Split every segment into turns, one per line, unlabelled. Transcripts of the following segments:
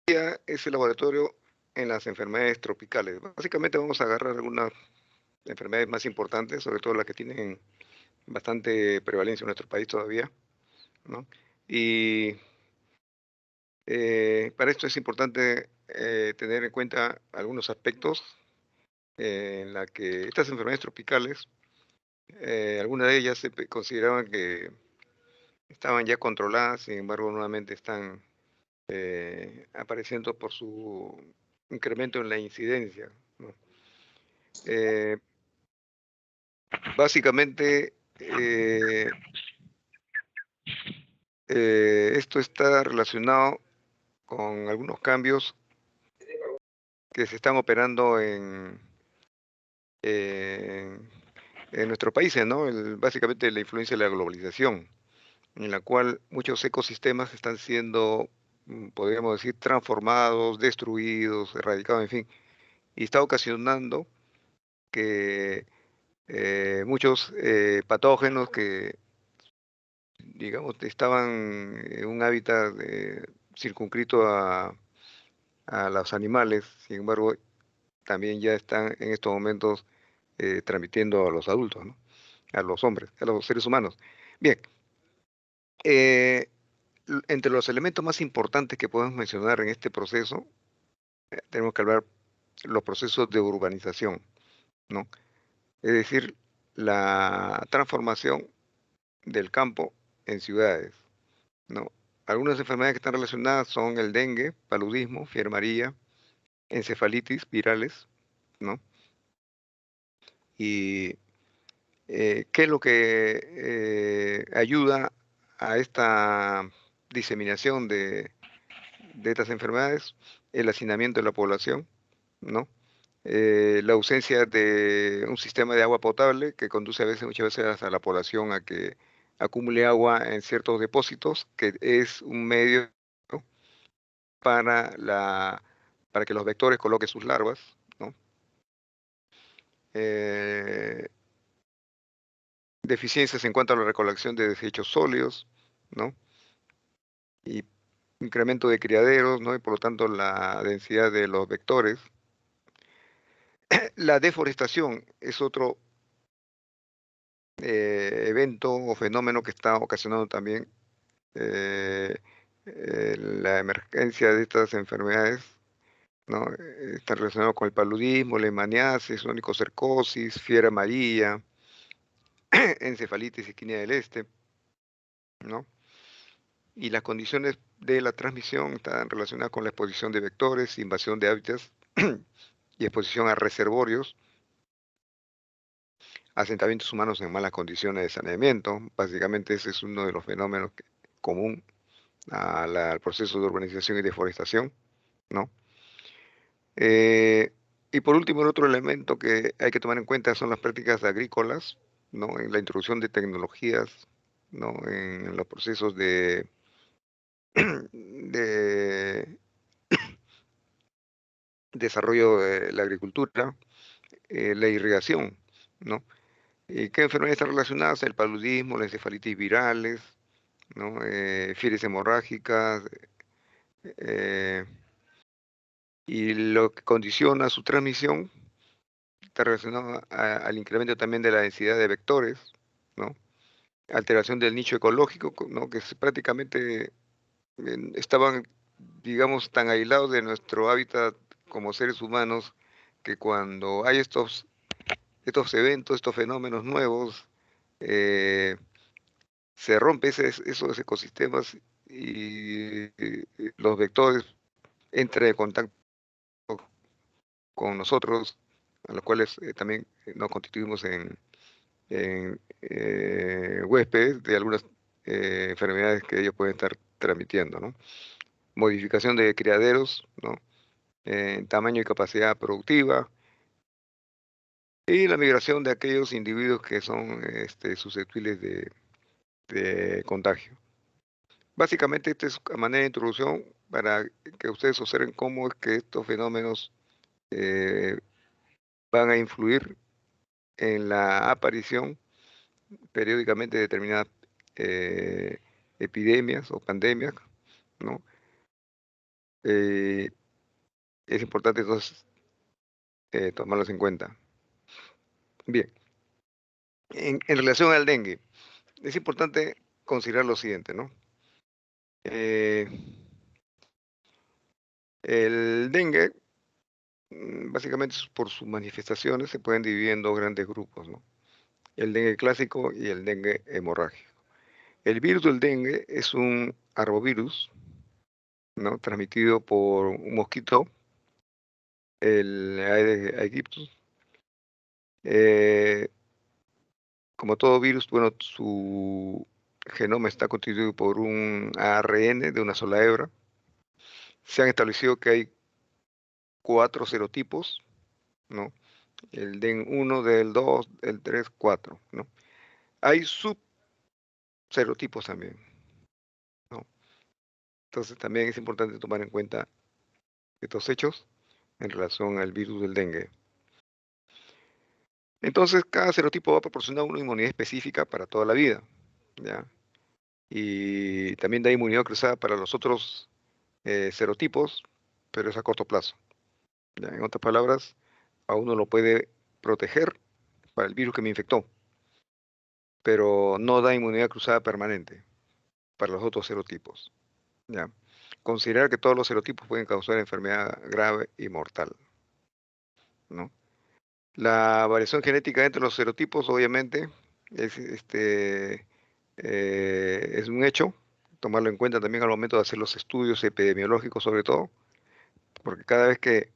es el laboratorio en las enfermedades tropicales. Básicamente vamos a agarrar algunas enfermedades más importantes, sobre todo las que tienen bastante prevalencia en nuestro país todavía, ¿no? Y para esto es importante tener en cuenta algunos aspectos en la que estas enfermedades tropicales, algunas de ellas consideraban que estaban ya controladas, sin embargo nuevamente están apareciendo por su incremento en la incidencia, ¿no? Eh, Básicamente, esto está relacionado con algunos cambios que se están operando en, en nuestros países, ¿no? Básicamente la influencia de la globalización, en la cual muchos ecosistemas están siendo, podríamos decir, transformados, destruidos, erradicados, en fin, y está ocasionando que muchos patógenos que, digamos, estaban en un hábitat circunscrito a los animales, sin embargo, también ya están en estos momentos transmitiendo a los adultos, ¿no? A los hombres, a los seres humanos. Bien, eh, entre los elementos más importantes que podemos mencionar en este proceso, tenemos que hablar los procesos de urbanización, ¿no? Es decir, la transformación del campo en ciudades, ¿no? Algunas enfermedades que están relacionadas son el dengue, paludismo, fiebre amarilla, encefalitis virales, ¿no? Y ¿qué es lo que ayuda a esta diseminación de estas enfermedades? El hacinamiento de la población, ¿no? La ausencia de un sistema de agua potable que conduce muchas veces a la población a que acumule agua en ciertos depósitos, que es un medio, ¿no? para para que los vectores coloquen sus larvas, ¿no? Eh, Deficiencias en cuanto a la recolección de desechos sólidos, ¿no? Y incremento de criaderos, ¿no? Y por lo tanto la densidad de los vectores. La deforestación es otro evento o fenómeno que está ocasionando también eh, la emergencia de estas enfermedades, ¿no? Está relacionado con el paludismo, la hemaniasis, onicocercosis, fiebre amarilla, encefalitis y quina del este, ¿no? Y las condiciones de la transmisión están relacionadas con la exposición de vectores, invasión de hábitats y exposición a reservorios, asentamientos humanos en malas condiciones de saneamiento. Básicamente ese es uno de los fenómenos común al proceso de urbanización y deforestación, ¿no? Eh, y por último, el otro elemento que hay que tomar en cuenta son las prácticas agrícolas, ¿no? En la introducción de tecnologías, ¿no? En los procesos de desarrollo de la agricultura, la irrigación, ¿no? ¿Y qué enfermedades están relacionadas? El paludismo, las encefalitis virales, ¿no? Fiebres hemorrágicas, eh, y lo que condiciona su transmisión está relacionado al incremento también de la densidad de vectores, ¿no? Alteración del nicho ecológico, ¿no? Que prácticamente estaban, digamos, tan aislados de nuestro hábitat como seres humanos que cuando hay estos eventos, estos fenómenos nuevos, eh, se rompe esos ecosistemas y los vectores entran en contacto con nosotros, a los cuales también nos constituimos en huéspedes de algunas enfermedades que ellos pueden estar transmitiendo, ¿no? Modificación de criaderos, ¿no? En tamaño y capacidad productiva, y la migración de aquellos individuos que son susceptibles de contagio. Básicamente, esta es a manera de introducción para que ustedes observen cómo es que estos fenómenos eh, van a influir en la aparición periódicamente de determinadas epidemias o pandemias, ¿no? Eh, es importante entonces tomarlos en cuenta. Bien, en relación al dengue, es importante considerar lo siguiente, ¿no? Eh, el dengue, básicamente por sus manifestaciones, se pueden dividir en dos grandes grupos, ¿no? El dengue clásico y el dengue hemorrágico. El virus del dengue es un arbovirus, ¿no? Transmitido por un mosquito, el Aedes aegyptus. Eh, como todo virus, bueno, su genoma está constituido por un ARN de una sola hebra. Se han establecido que hay 4 serotipos, ¿no? El DEN1, del 2, el 3, 4, ¿no? Hay subserotipos también, ¿no? Entonces también es importante tomar en cuenta estos hechos en relación al virus del dengue. Entonces, cada serotipo va a proporcionar una inmunidad específica para toda la vida, ¿ya? Y también da inmunidad cruzada para los otros serotipos, pero es a corto plazo, ¿ya? En otras palabras, a uno lo puede proteger para el virus que me infectó, pero no da inmunidad cruzada permanente para los otros serotipos, ¿ya? Considerar que todos los serotipos pueden causar enfermedad grave y mortal, ¿no? La variación genética entre los serotipos, obviamente, es un hecho, tomarlo en cuenta también al momento de hacer los estudios epidemiológicos, sobre todo, porque cada vez que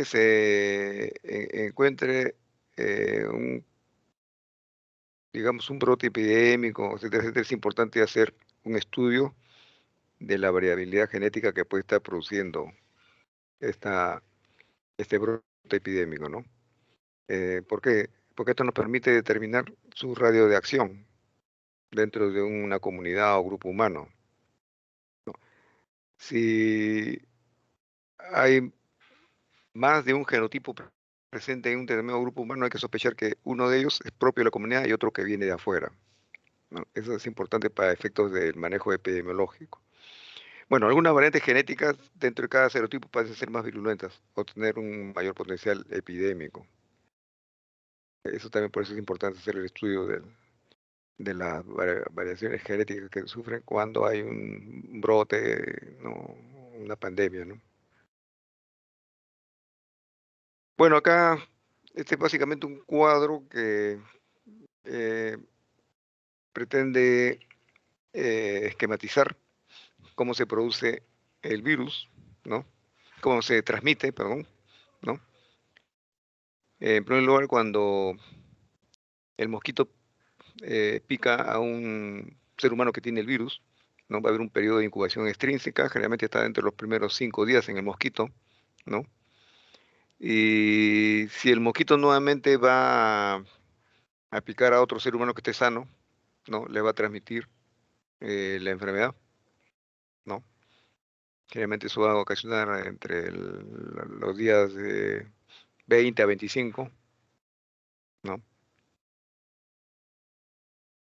se encuentre digamos, un brote epidémico, etcétera, etcétera, es importante hacer un estudio de la variabilidad genética que puede estar produciendo esta, este brote epidémico, ¿no? ¿Por qué? Porque esto nos permite determinar su radio de acción dentro de una comunidad o grupo humano, ¿no? Si hay más de un genotipo presente en un determinado grupo humano, hay que sospechar que uno de ellos es propio de la comunidad y otro que viene de afuera, ¿no? Eso es importante para efectos del manejo epidemiológico. Bueno, algunas variantes genéticas dentro de cada serotipo parecen ser más virulentas o tener un mayor potencial epidémico. Eso también por eso es importante hacer el estudio de las variaciones genéticas que sufren cuando hay un brote, ¿no? Una pandemia, ¿no? Bueno, acá este es básicamente un cuadro que eh, pretende esquematizar cómo se produce el virus, ¿no? Cómo se transmite, perdón, ¿no? En primer lugar, cuando el mosquito pica a un ser humano que tiene el virus, ¿no? Va a haber un periodo de incubación extrínseca, generalmente está dentro de los primeros 5 días en el mosquito, ¿no? Y si el mosquito nuevamente va a picar a otro ser humano que esté sano, ¿no? Le va a transmitir la enfermedad, ¿no? Generalmente eso va a ocasionar entre los días de 20 a 25, ¿no?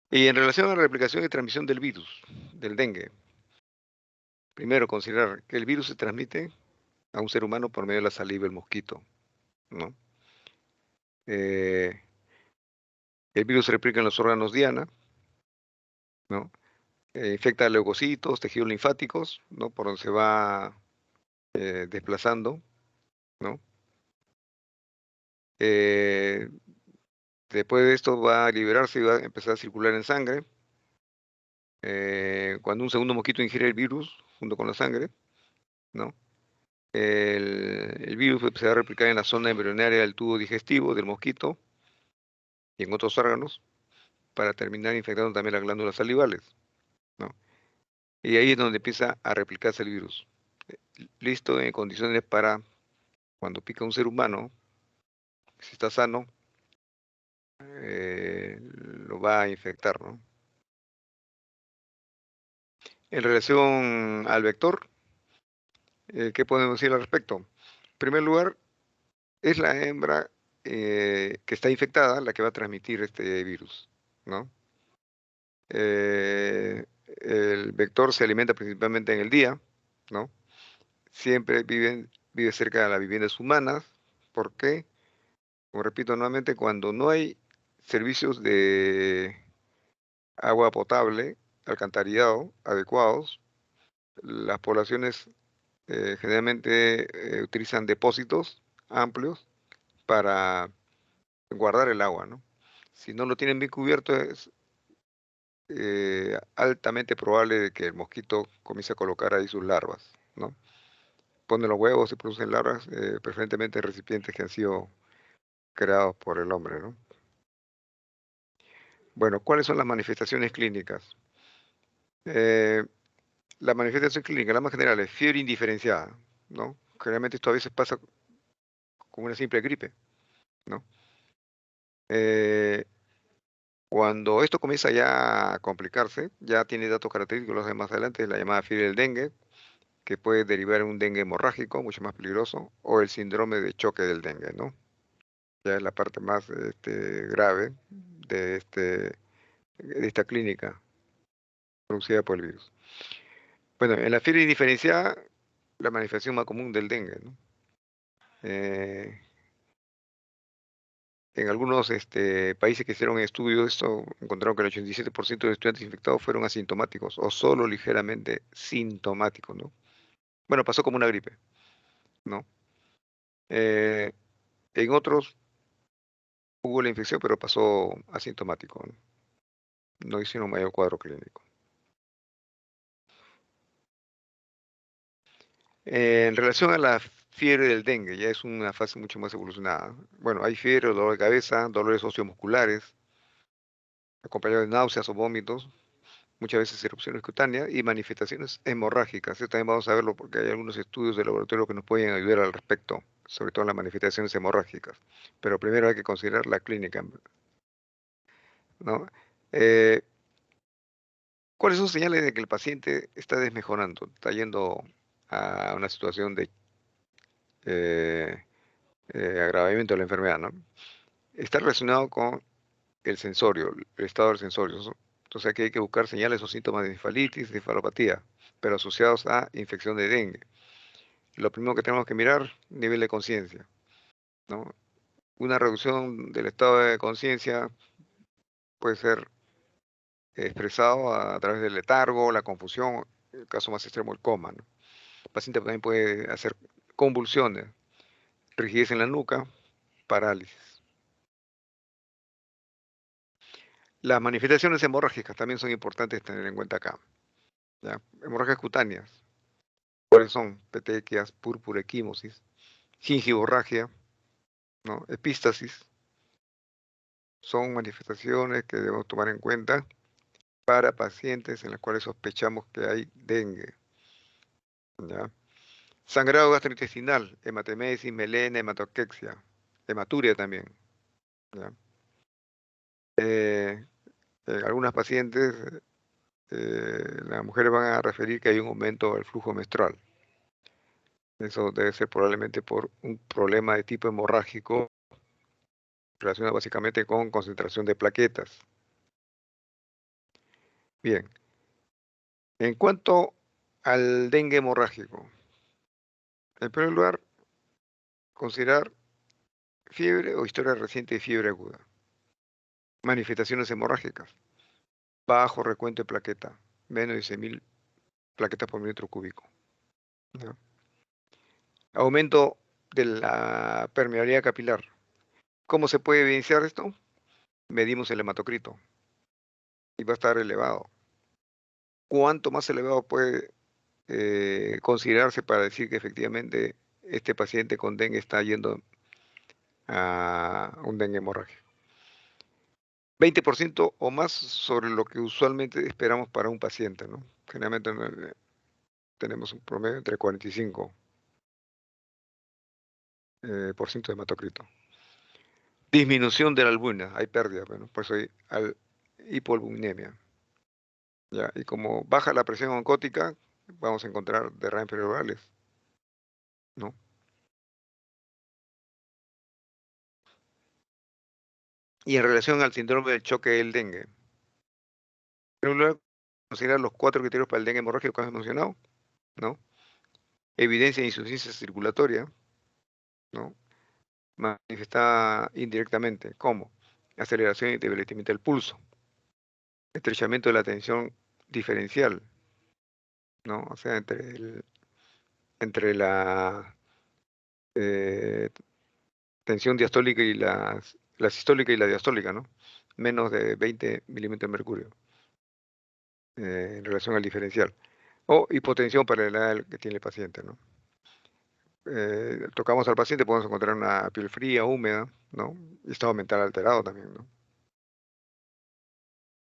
Y en relación a la replicación y transmisión del virus, del dengue, primero considerar que el virus se transmite a un ser humano por medio de la saliva del mosquito, ¿no? Eh, el virus se replica en los órganos diana, ¿no? Infecta leucocitos, tejidos linfáticos, ¿no? Por donde se va desplazando, ¿no? Eh, después de esto va a liberarse y va a empezar a circular en sangre. Cuando un segundo mosquito ingiere el virus junto con la sangre, ¿no? El virus se va a replicar en la zona embrionaria del tubo digestivo del mosquito y en otros órganos para terminar infectando también las glándulas salivales, ¿no? Y ahí es donde empieza a replicarse el virus. Listo en condiciones para cuando pica un ser humano, si está sano, lo va a infectar, ¿no? En relación al vector, ¿qué podemos decir al respecto? En primer lugar, es la hembra que está infectada la que va a transmitir este virus, ¿no? El vector se alimenta principalmente en el día, ¿no? siempre vive cerca de las viviendas humanas. ¿Por qué? Como repito nuevamente, cuando no hay servicios de agua potable, alcantarillado adecuados, las poblaciones generalmente utilizan depósitos amplios para guardar el agua, ¿no? Si no lo tienen bien cubierto, es altamente probable de que el mosquito comience a colocar ahí sus larvas, ¿no? Pone los huevos y producen larvas, preferentemente en recipientes que han sido creados por el hombre, ¿no? Bueno, ¿cuáles son las manifestaciones clínicas? Eh, la manifestación clínica, la más general, es fiebre indiferenciada, ¿no? Generalmente esto a veces pasa como una simple gripe, ¿no? Eh, Cuando esto comienza ya a complicarse, ya tiene datos característicos, los de más adelante, la llamada fiebre del dengue, que puede derivar en un dengue hemorrágico, mucho más peligroso, o el síndrome de choque del dengue, ¿no? Ya es la parte más grave de, de esta clínica producida por el virus. Bueno, en la fiebre indiferenciada, la manifestación más común del dengue, ¿no? Eh, en algunos países que hicieron estudios, esto encontraron que el 87% de estudiantes infectados fueron asintomáticos o solo ligeramente sintomáticos, ¿no? Bueno, pasó como una gripe, ¿no? Eh, en otros hubo la infección, pero pasó asintomático, ¿no? No hicieron mayor cuadro clínico. En relación a la fiebre del dengue, ya es una fase mucho más evolucionada. Bueno, hay fiebre, dolor de cabeza, dolores sociomusculares, acompañados de náuseas o vómitos, muchas veces erupciones cutáneas y manifestaciones hemorrágicas. Esto también vamos a verlo porque hay algunos estudios de laboratorio que nos pueden ayudar al respecto, sobre todo en las manifestaciones hemorrágicas. Pero primero hay que considerar la clínica, ¿no? Eh, ¿Cuáles son señales de que el paciente está desmejorando, está yendo a una situación de eh, agravamiento de la enfermedad, ¿no? Está relacionado con el sensorio, el estado del sensorio. Entonces aquí hay que buscar señales o síntomas de encefalitis, de encefalopatía, pero asociados a infección de dengue. Lo primero que tenemos que mirar, nivel de conciencia, ¿no? Una reducción del estado de conciencia puede ser expresado a través del letargo, la confusión, el caso más extremo, el coma, ¿no? El paciente también puede hacer convulsiones, rigidez en la nuca, parálisis. Las manifestaciones hemorrágicas también son importantes tener en cuenta acá, ¿ya? Hemorragias cutáneas, ¿cuáles son? Petequias, púrpura, equimosis, gingivorragia, ¿no? Epístasis, son manifestaciones que debemos tomar en cuenta para pacientes en los cuales sospechamos que hay dengue, ¿ya? Sangrado gastrointestinal, hematemesis, melena, hematoquexia, hematuria también, ¿ya? Eh, en algunas pacientes, las mujeres van a referir que hay un aumento del flujo menstrual. Eso debe ser probablemente por un problema de tipo hemorrágico relacionado básicamente con concentración de plaquetas. Bien, en cuanto al dengue hemorrágico, en primer lugar, considerar fiebre o historia reciente de fiebre aguda. Manifestaciones hemorrágicas, bajo recuento de plaqueta, menos de 100.000 plaquetas por metro cúbico, ¿ya? Aumento de la permeabilidad capilar. ¿Cómo se puede evidenciar esto? Medimos el hematocrito y va a estar elevado. ¿Cuánto más elevado puede considerarse para decir que efectivamente este paciente con dengue está yendo a un dengue hemorrágico? 20% o más sobre lo que usualmente esperamos para un paciente, ¿no? Generalmente tenemos un promedio entre 45 por ciento de hematocrito. Disminución de la albúmina, hay pérdida, bueno, por eso hay hipoalbuminemia, ¿ya? Y como baja la presión oncótica, vamos a encontrar derrames cerebrales, ¿no? Y en relación al síndrome del choque del dengue, en primer lugar, considerar los 4 criterios para el dengue hemorrágico que hemos mencionado, ¿no? Evidencia de insuficiencia circulatoria, ¿no? Manifestada indirectamente. ¿Cómo? Aceleración y debilitamiento del pulso, estrechamiento de la tensión diferencial, ¿no? O sea, entre la eh, tensión diastólica y la sistólica y la diastólica, ¿no? Menos de 20 milímetros de mercurio en relación al diferencial. O hipotensión para la edad que tiene el paciente, ¿no? Tocamos al paciente, podemos encontrar una piel fría, húmeda, ¿no? Y estado mental alterado también, ¿no?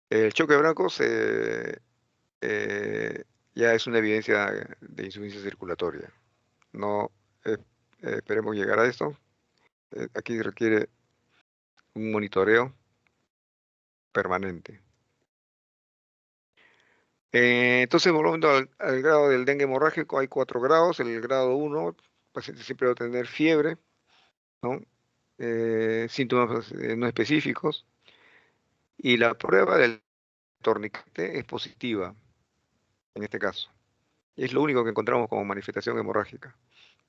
El choque de blancos eh, ya es una evidencia de insuficiencia circulatoria. No eh, esperemos llegar a esto. Aquí requiere un monitoreo permanente. Entonces, volviendo al grado del dengue hemorrágico, hay 4 grados. El grado 1, el paciente siempre va a tener fiebre, ¿no? Síntomas no específicos. Y la prueba del torniquete es positiva, en este caso. Y es lo único que encontramos como manifestación hemorrágica.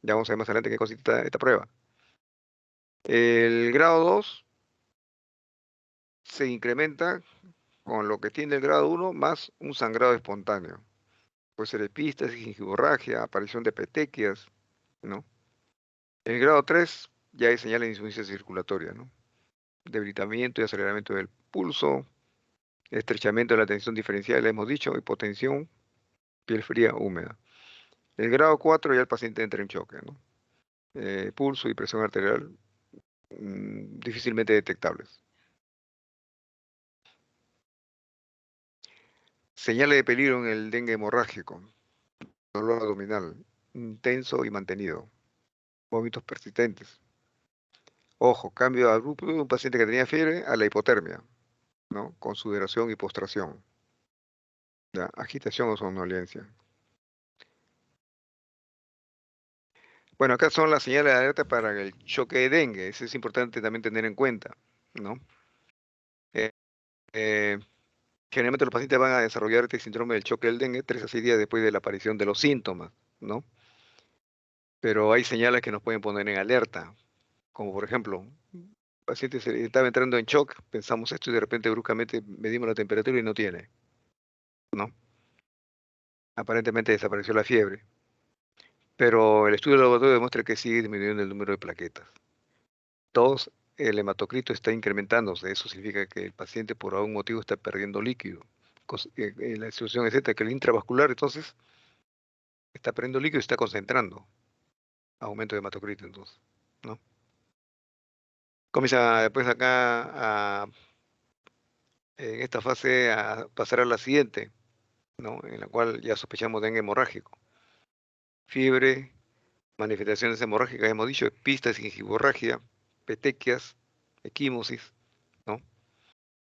Ya vamos a ver más adelante qué consiste esta prueba. El grado 2 se incrementa con lo que tiene el grado 1 más un sangrado espontáneo. Puede ser epistasis, gingivorragia, aparición de petequias, ¿no? El grado 3 ya hay señales de insuficiencia circulatoria, ¿no? Debilitamiento y aceleramiento del pulso, estrechamiento de la tensión diferencial, hemos dicho, hipotensión, piel fría, húmeda. El grado 4 ya el paciente entra en choque, ¿no? Pulso y presión arterial difícilmente detectables. Señales de peligro en el dengue hemorrágico, dolor abdominal, intenso y mantenido, vómitos persistentes. Ojo, cambio abrupto de un paciente que tenía fiebre a la hipotermia, ¿no? Con sudoración y postración, ¿ya? Agitación o somnolencia. Bueno, acá son las señales de alerta para el choque de dengue. Eso es importante también tener en cuenta, ¿no? Eh, eh, Generalmente los pacientes van a desarrollar este síndrome del choque del dengue 3 a 6 días después de la aparición de los síntomas, ¿no? Pero hay señales que nos pueden poner en alerta, como por ejemplo, el paciente estaba entrando en shock, pensamos esto y de repente bruscamente medimos la temperatura y no tiene, ¿no? Aparentemente desapareció la fiebre, pero el estudio del laboratorio demuestra que sigue disminuyendo el número de plaquetas. 2, el hematocrito está incrementándose, eso significa que el paciente por algún motivo está perdiendo líquido. La situación es esta, que el intravascular entonces está perdiendo líquido y está concentrando, aumento de hematocrito entonces, ¿no? Comienza después acá en esta fase a pasar a la siguiente, ¿no? En la cual ya sospechamos dengue hemorrágico. Fiebre, manifestaciones hemorrágicas, hemos dicho, epistas, gingivorragia, petequias, equimosis, ¿no?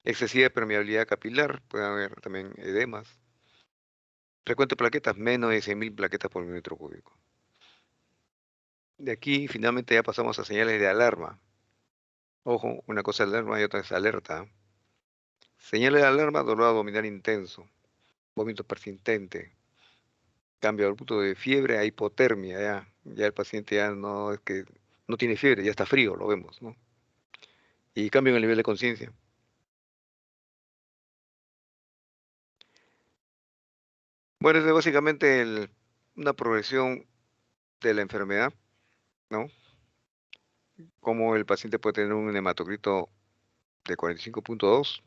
Excesiva permeabilidad capilar, puede haber también edemas. Recuento de plaquetas, menos de 100.000 plaquetas por milímetro cúbico. De aquí finalmente ya pasamos a señales de alarma. Ojo, una cosa es alarma y otra es alerta. Señales de alarma, dolor abdominal intenso, vómito persistente, cambio abrupto de fiebre a hipotermia, ya el paciente ya no es que no tiene fiebre, ya está frío, lo vemos, ¿no? Y cambio en el nivel de conciencia. Bueno, es básicamente una progresión de la enfermedad, ¿no? Como el paciente puede tener un hematocrito de 45,2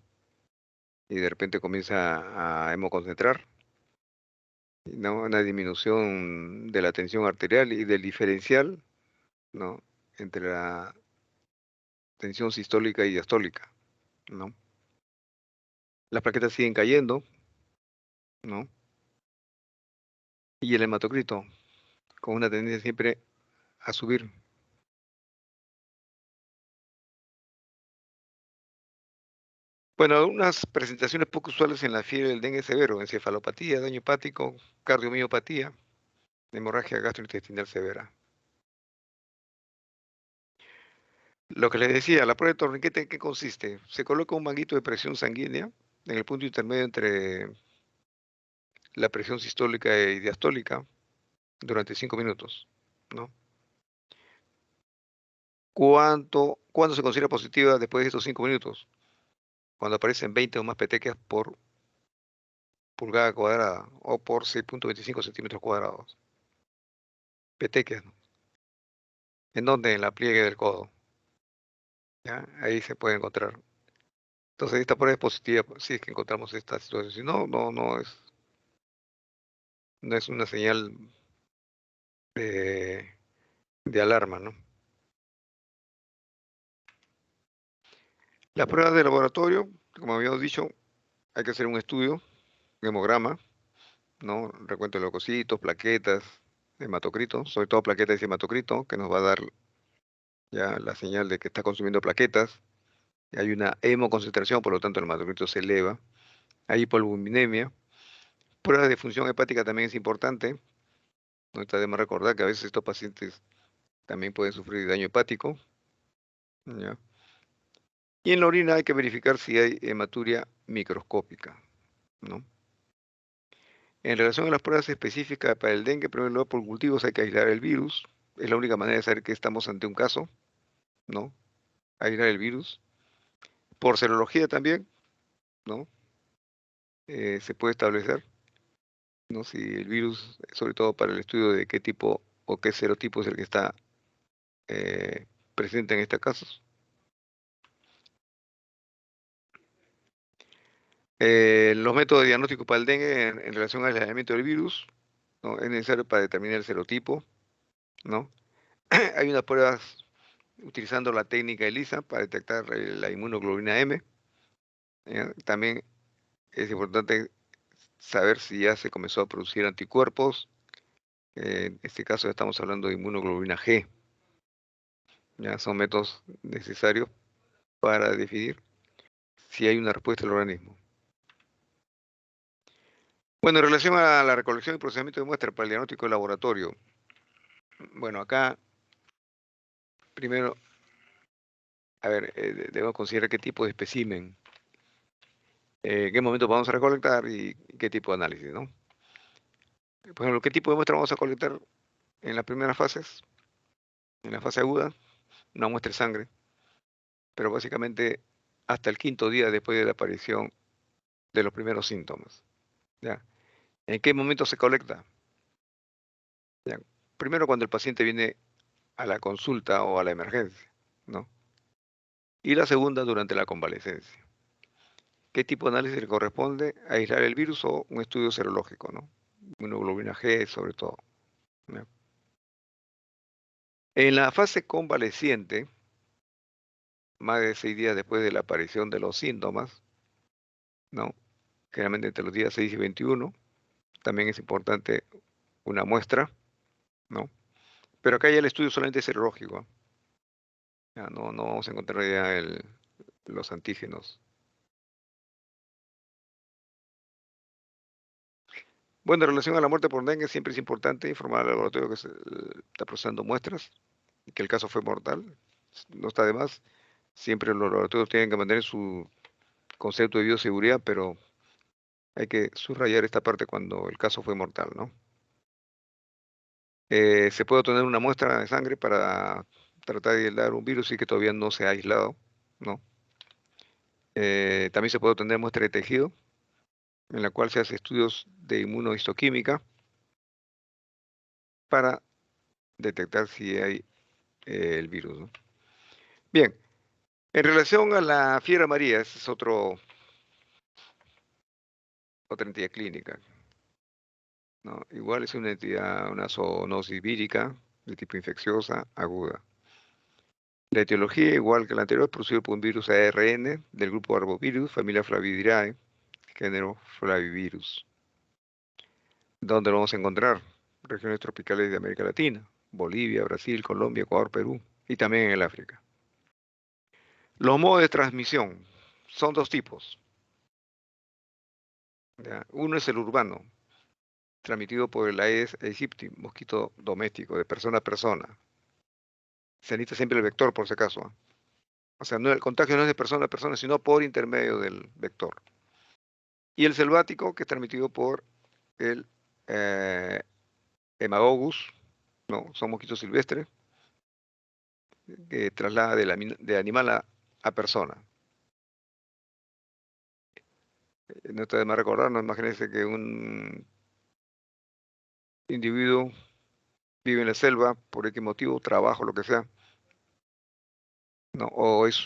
y de repente comienza a hemoconcentrar, ¿no? Una disminución de la tensión arterial y del diferencial, ¿no? Entre la tensión sistólica y diastólica, ¿no? Las plaquetas siguen cayendo, ¿no? Y el hematocrito con una tendencia siempre a subir. Bueno, unas presentaciones poco usuales en la fiebre del dengue severo, encefalopatía, daño hepático, cardiomiopatía, hemorragia gastrointestinal severa. Lo que les decía, la prueba de torniquete, ¿en qué consiste? Se coloca un manguito de presión sanguínea en el punto intermedio entre la presión sistólica y diastólica, durante 5 minutos, ¿no? ¿Cuándo se considera positiva después de estos 5 minutos? Cuando aparecen 20 o más petequias por pulgada cuadrada o por 6,25 centímetros cuadrados. Petequias, ¿no? ¿En dónde? En la pliegue del codo. ¿Ya? Ahí se puede encontrar. Entonces, esta prueba es positiva si es que encontramos esta situación. Si no, no es una señal de, de alarma, ¿no? Las pruebas de laboratorio, como habíamos dicho, hay que hacer un estudio, un hemograma, ¿no? Recuento de leucocitos, plaquetas, hematocrito, sobre todo plaquetas y hematocrito, que nos va a dar ya la señal de que está consumiendo plaquetas. Hay una hemoconcentración, por lo tanto el hematocrito se eleva. Hay hipoalbuminemia. Pruebas de función hepática también es importante. No está de más recordar que a veces estos pacientes también pueden sufrir de daño hepático, ¿ya? Y en la orina hay que verificar si hay hematuria microscópica, ¿no? En relación a las pruebas específicas para el dengue, en primer lugar, por cultivos hay que aislar el virus. Es la única manera de saber que estamos ante un caso, ¿no? Aislar el virus. Por serología también, ¿no? Se puede establecer, ¿no? Si el virus, sobre todo para el estudio de qué tipo o qué serotipo es el que está eh, presente en estos casos. Los métodos de diagnóstico para el dengue en relación al aislamiento del virus, ¿no? Es necesario para determinar el serotipo, ¿no? Hay unas pruebas utilizando la técnica ELISA para detectar la inmunoglobulina M. ¿Ya? También es importante saber si ya se comenzó a producir anticuerpos. En este caso estamos hablando de inmunoglobulina G. Ya son métodos necesarios para definir si hay una respuesta del organismo. Bueno, en relación a la recolección y procesamiento de muestras para el diagnóstico de laboratorio, bueno, acá primero, a ver, debemos considerar qué tipo de espécimen, en qué momento vamos a recolectar y qué tipo de análisis, ¿no? Por ejemplo, qué tipo de muestra vamos a colectar en las primeras fases, en la fase aguda, una muestra de sangre, pero básicamente hasta el quinto día después de la aparición de los primeros síntomas, ¿ya? ¿En qué momento se colecta? ¿Ya? Primero cuando el paciente viene a la consulta o a la emergencia, ¿no? Y la segunda durante la convalecencia. ¿Qué tipo de análisis le corresponde? Aislar el virus o un estudio serológico, ¿no? Inmunoglobulina G sobre todo, ¿ya? En la fase convaleciente, más de 6 días después de la aparición de los síntomas, ¿no? Generalmente entre los días 6 y 21, también es importante una muestra, ¿no? Pero acá ya el estudio solamente es serológico, ¿ah? Ya no vamos a encontrar ya los antígenos. Bueno, en relación a la muerte por dengue, siempre es importante informar al laboratorio que se está procesando muestras y que el caso fue mortal. No está de más. Siempre los laboratorios tienen que mantener su concepto de bioseguridad, pero hay que subrayar esta parte cuando el caso fue mortal, ¿no? Se puede obtener una muestra de sangre para tratar de aislar un virus y que todavía no se ha aislado, ¿no? También se puede obtener muestra de tejido, en la cual se hace estudios de inmunohistoquímica para detectar si hay el virus, ¿no? Bien, en relación a la fiebre amarilla, ese es otra entidad clínica, ¿no? Igual es una entidad, una zoonosis vírica de tipo infecciosa aguda. La etiología, igual que la anterior, es producido por un virus ARN del grupo Arbovirus, familia Flavidae, género Flavivirus. ¿Dónde lo vamos a encontrar? Regiones tropicales de América Latina, Bolivia, Brasil, Colombia, Ecuador, Perú y también en el África. Los modos de transmisión son dos tipos, ¿ya? Uno es el urbano, transmitido por el Aedes aegypti, mosquito doméstico, de persona a persona. Se necesita siempre el vector, por si acaso, ¿ah? O sea, el contagio no es de persona a persona, sino por intermedio del vector. Y el selvático, que es transmitido por el, eh, Hemagogus, ¿no? Son mosquitos silvestres que traslada de animal a persona. No está de más recordar, no imagínense que un individuo vive en la selva, por X motivo, trabajo, lo que sea, ¿no? O es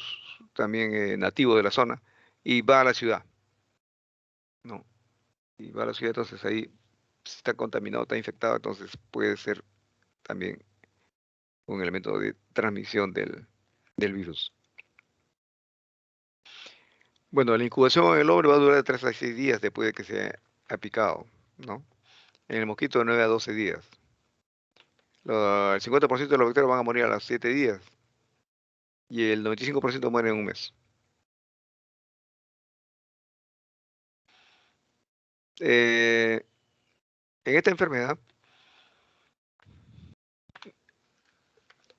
también nativo de la zona, y va a la ciudad, ¿no? Y va a la ciudad, entonces ahí si está contaminado, está infectado, entonces puede ser también un elemento de transmisión del virus. Bueno, la incubación en el hombre va a durar de 3 a 6 días después de que se ha picado, ¿no? En el mosquito de 9 a 12 días. El 50% de los bacterias van a morir a los 7 días y el 95% muere en un mes. Eh, en esta enfermedad,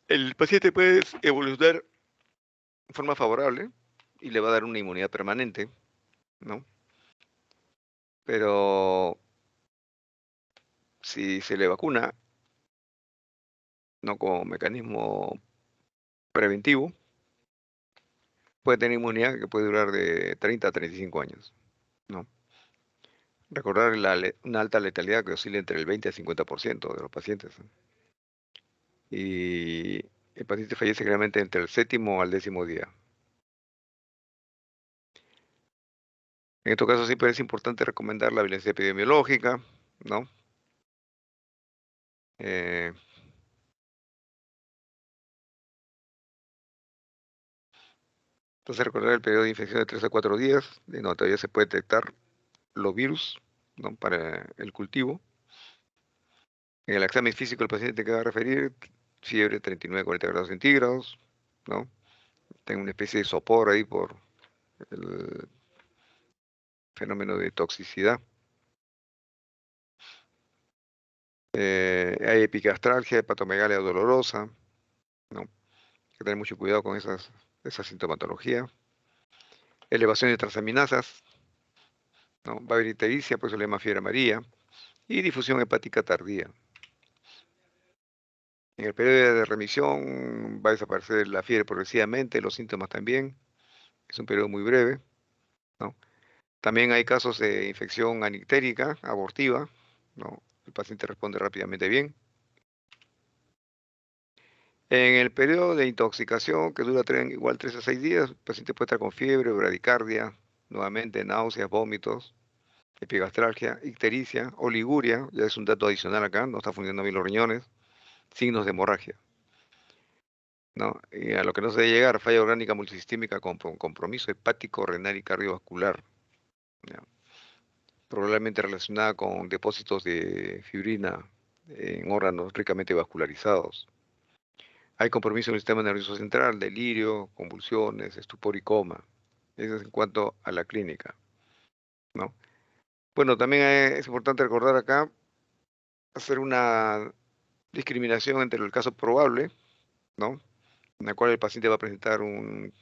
el paciente puede evolucionar de forma favorable y le va a dar una inmunidad permanente, ¿no? Pero si se le vacuna, no como mecanismo preventivo, puede tener inmunidad que puede durar de 30 a 35 años, ¿no? Recordar una alta letalidad que oscila entre el 20 a 50% de los pacientes, ¿no? Y el paciente fallece generalmente entre el séptimo al 10.º día. En estos casos siempre es importante recomendar la vigilancia epidemiológica, ¿no? Eh, entonces recordar el periodo de infección de 3 a 4 días, en donde todavía se puede detectar los virus, ¿no? Para el cultivo. En el examen físico el paciente que va a referir, fiebre 39 a 40 grados centígrados, ¿no? Tengo una especie de sopor ahí por el fenómeno de toxicidad. Hay epigastralgia, hepatomegalia dolorosa, ¿no? Hay que tener mucho cuidado con esa sintomatología. Elevación de transaminasas, ¿no? Va a haber ictericia, pues se le llama fiebre amarilla, y difusión hepática tardía. En el periodo de remisión va a desaparecer la fiebre progresivamente, los síntomas también. Es un periodo muy breve, ¿no? También hay casos de infección anictérica, abortiva, ¿no? El paciente responde rápidamente bien. En el periodo de intoxicación, que dura igual 3 a 6 días, el paciente puede estar con fiebre, bradicardia, nuevamente náuseas, vómitos, epigastralgia, ictericia, oliguria, ya es un dato adicional acá, no está funcionando bien los riñones, signos de hemorragia, ¿no? Y a lo que no se debe llegar, falla orgánica multisistémica con compromiso hepático, renal y cardiovascular, ¿ya? Probablemente relacionada con depósitos de fibrina en órganos ricamente vascularizados. Hay compromiso en el sistema nervioso central, delirio, convulsiones, estupor y coma. Eso es en cuanto a la clínica, ¿no? Bueno, también es importante recordar acá, hacer una discriminación entre el caso probable, ¿no? En la cual el paciente va a presentar un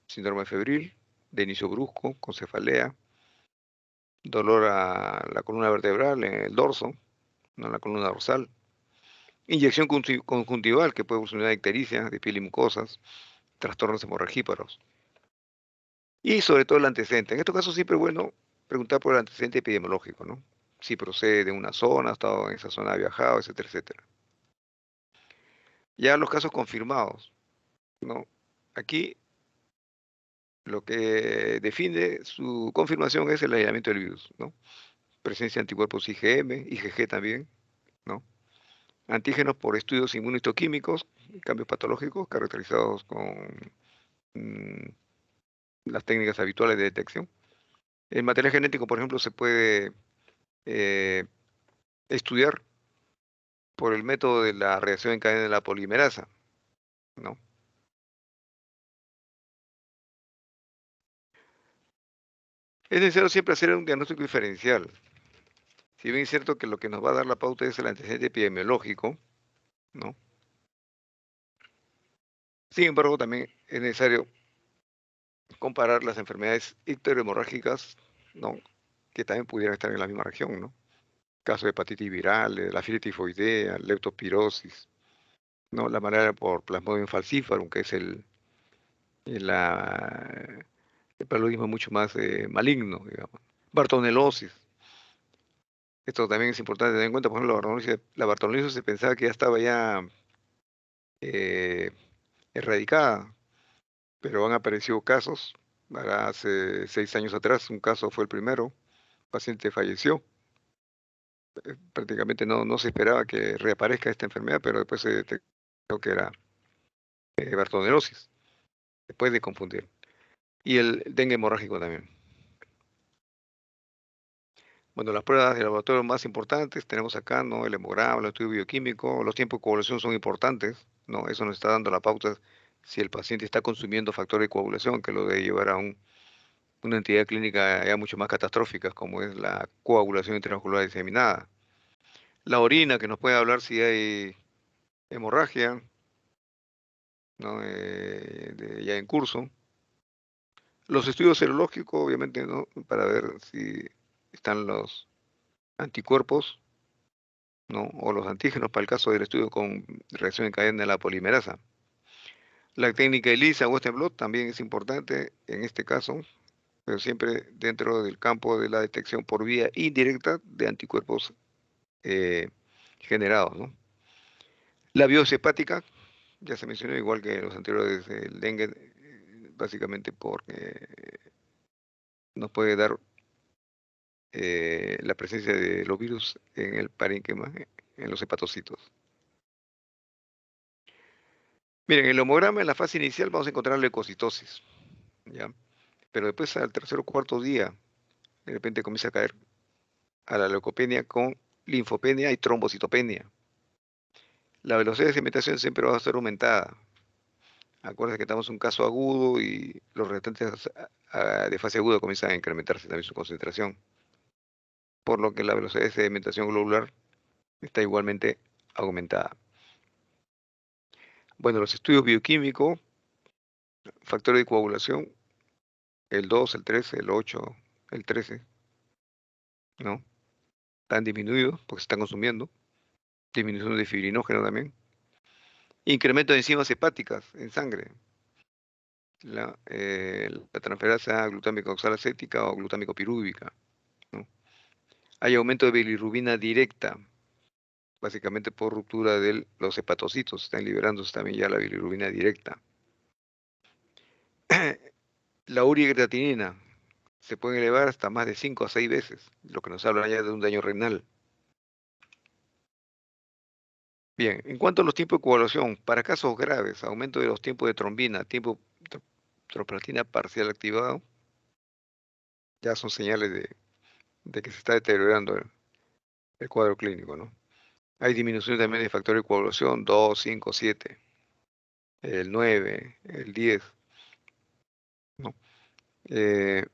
síndrome febril de inicio brusco, con cefalea, dolor a la columna vertebral en el dorso, no en la columna dorsal, inyección conjuntival que puede evolucionar a ictericia de piel y mucosas, trastornos hemorragíparos y sobre todo el antecedente. En estos casos siempre es bueno preguntar por el antecedente epidemiológico, ¿no? Si procede de una zona, ha estado en esa zona, ha viajado, etcétera, etcétera. Ya los casos confirmados, ¿no? Aquí lo que define su confirmación es el aislamiento del virus, ¿no? Presencia de anticuerpos IgM, IgG también, ¿no? Antígenos por estudios inmunistoquímicos, cambios patológicos caracterizados con mm, las técnicas habituales de detección. El material genético, por ejemplo, se puede eh, estudiar por el método de la reacción en cadena de la polimerasa, ¿no? Es necesario siempre hacer un diagnóstico diferencial. Si bien es cierto que lo que nos va a dar la pauta es el antecedente epidemiológico, ¿no? Sin embargo, también es necesario comparar las enfermedades icterohemorrágicas, ¿no? Que también pudieran estar en la misma región, ¿no? caso de hepatitis viral, la fiebre tifoidea, leptospirosis, ¿no? La malaria por Plasmodium falciparum, que es el paludismo mucho más maligno, digamos. Bartonelosis. Esto también es importante tener en cuenta. Por ejemplo, la bartonelitis se pensaba que ya estaba ya eh, erradicada, pero han aparecido casos. Hace 6 años atrás, un caso fue el primero, el paciente falleció. Prácticamente no se esperaba que reaparezca esta enfermedad, pero después se detectó que era bartonelosis, después de confundir. Y el dengue hemorrágico también. Bueno, las pruebas de laboratorio más importantes tenemos acá, ¿no? El hemograma, el estudio bioquímico, los tiempos de coagulación son importantes, ¿no? Eso nos está dando la pauta si el paciente está consumiendo factor de coagulación, que lo debe llevar a una entidad clínica ya mucho más catastrófica, como es la coagulación intravascular diseminada. La orina, que nos puede hablar si hay hemorragia, ¿no? Ya en curso. Los estudios serológicos, obviamente, ¿no? Para ver si están los anticuerpos, ¿no? O los antígenos para el caso del estudio con reacción en cadena de la polimerasa. La técnica ELISA Western blot también es importante en este caso, pero siempre dentro del campo de la detección por vía indirecta de anticuerpos eh, generados, ¿no? La biopsia hepática, ya se mencionó, igual que los anteriores, el dengue, básicamente porque nos puede dar la presencia de los virus en el parénquima, en los hepatocitos. Miren, en el homograma en la fase inicial vamos a encontrar leucocitosis, ¿ya? Pero después al tercer o cuarto día, de repente comienza a caer a la leucopenia con linfopenia y trombocitopenia. La velocidad de sedimentación siempre va a estar aumentada. Acuérdense que estamos en un caso agudo y los restantes de fase aguda comienzan a incrementarse también su concentración, por lo que la velocidad de sedimentación globular está igualmente aumentada. Bueno, los estudios bioquímicos, factores de coagulación, el 2, el 13, el 8, el 13, ¿no? Están disminuidos porque se están consumiendo. Disminución de fibrinógeno también. Incremento de enzimas hepáticas en sangre. La transferasa glutámico oxalacética o glutámico pirúvica, ¿no? Hay aumento de bilirrubina directa, básicamente por ruptura de los hepatocitos. Están liberándose también ya la bilirrubina directa. La uricreatinina se puede elevar hasta más de 5 a 6 veces, lo que nos habla ya de un daño renal. Bien, en cuanto a los tiempos de coagulación, para casos graves, aumento de los tiempos de trombina, tiempo troponatina parcial activado, ya son señales de que se está deteriorando el cuadro clínico, ¿no? Hay disminución también de factor de coagulación, 2, 5, 7, el 9, el 10, ¿no? Eh,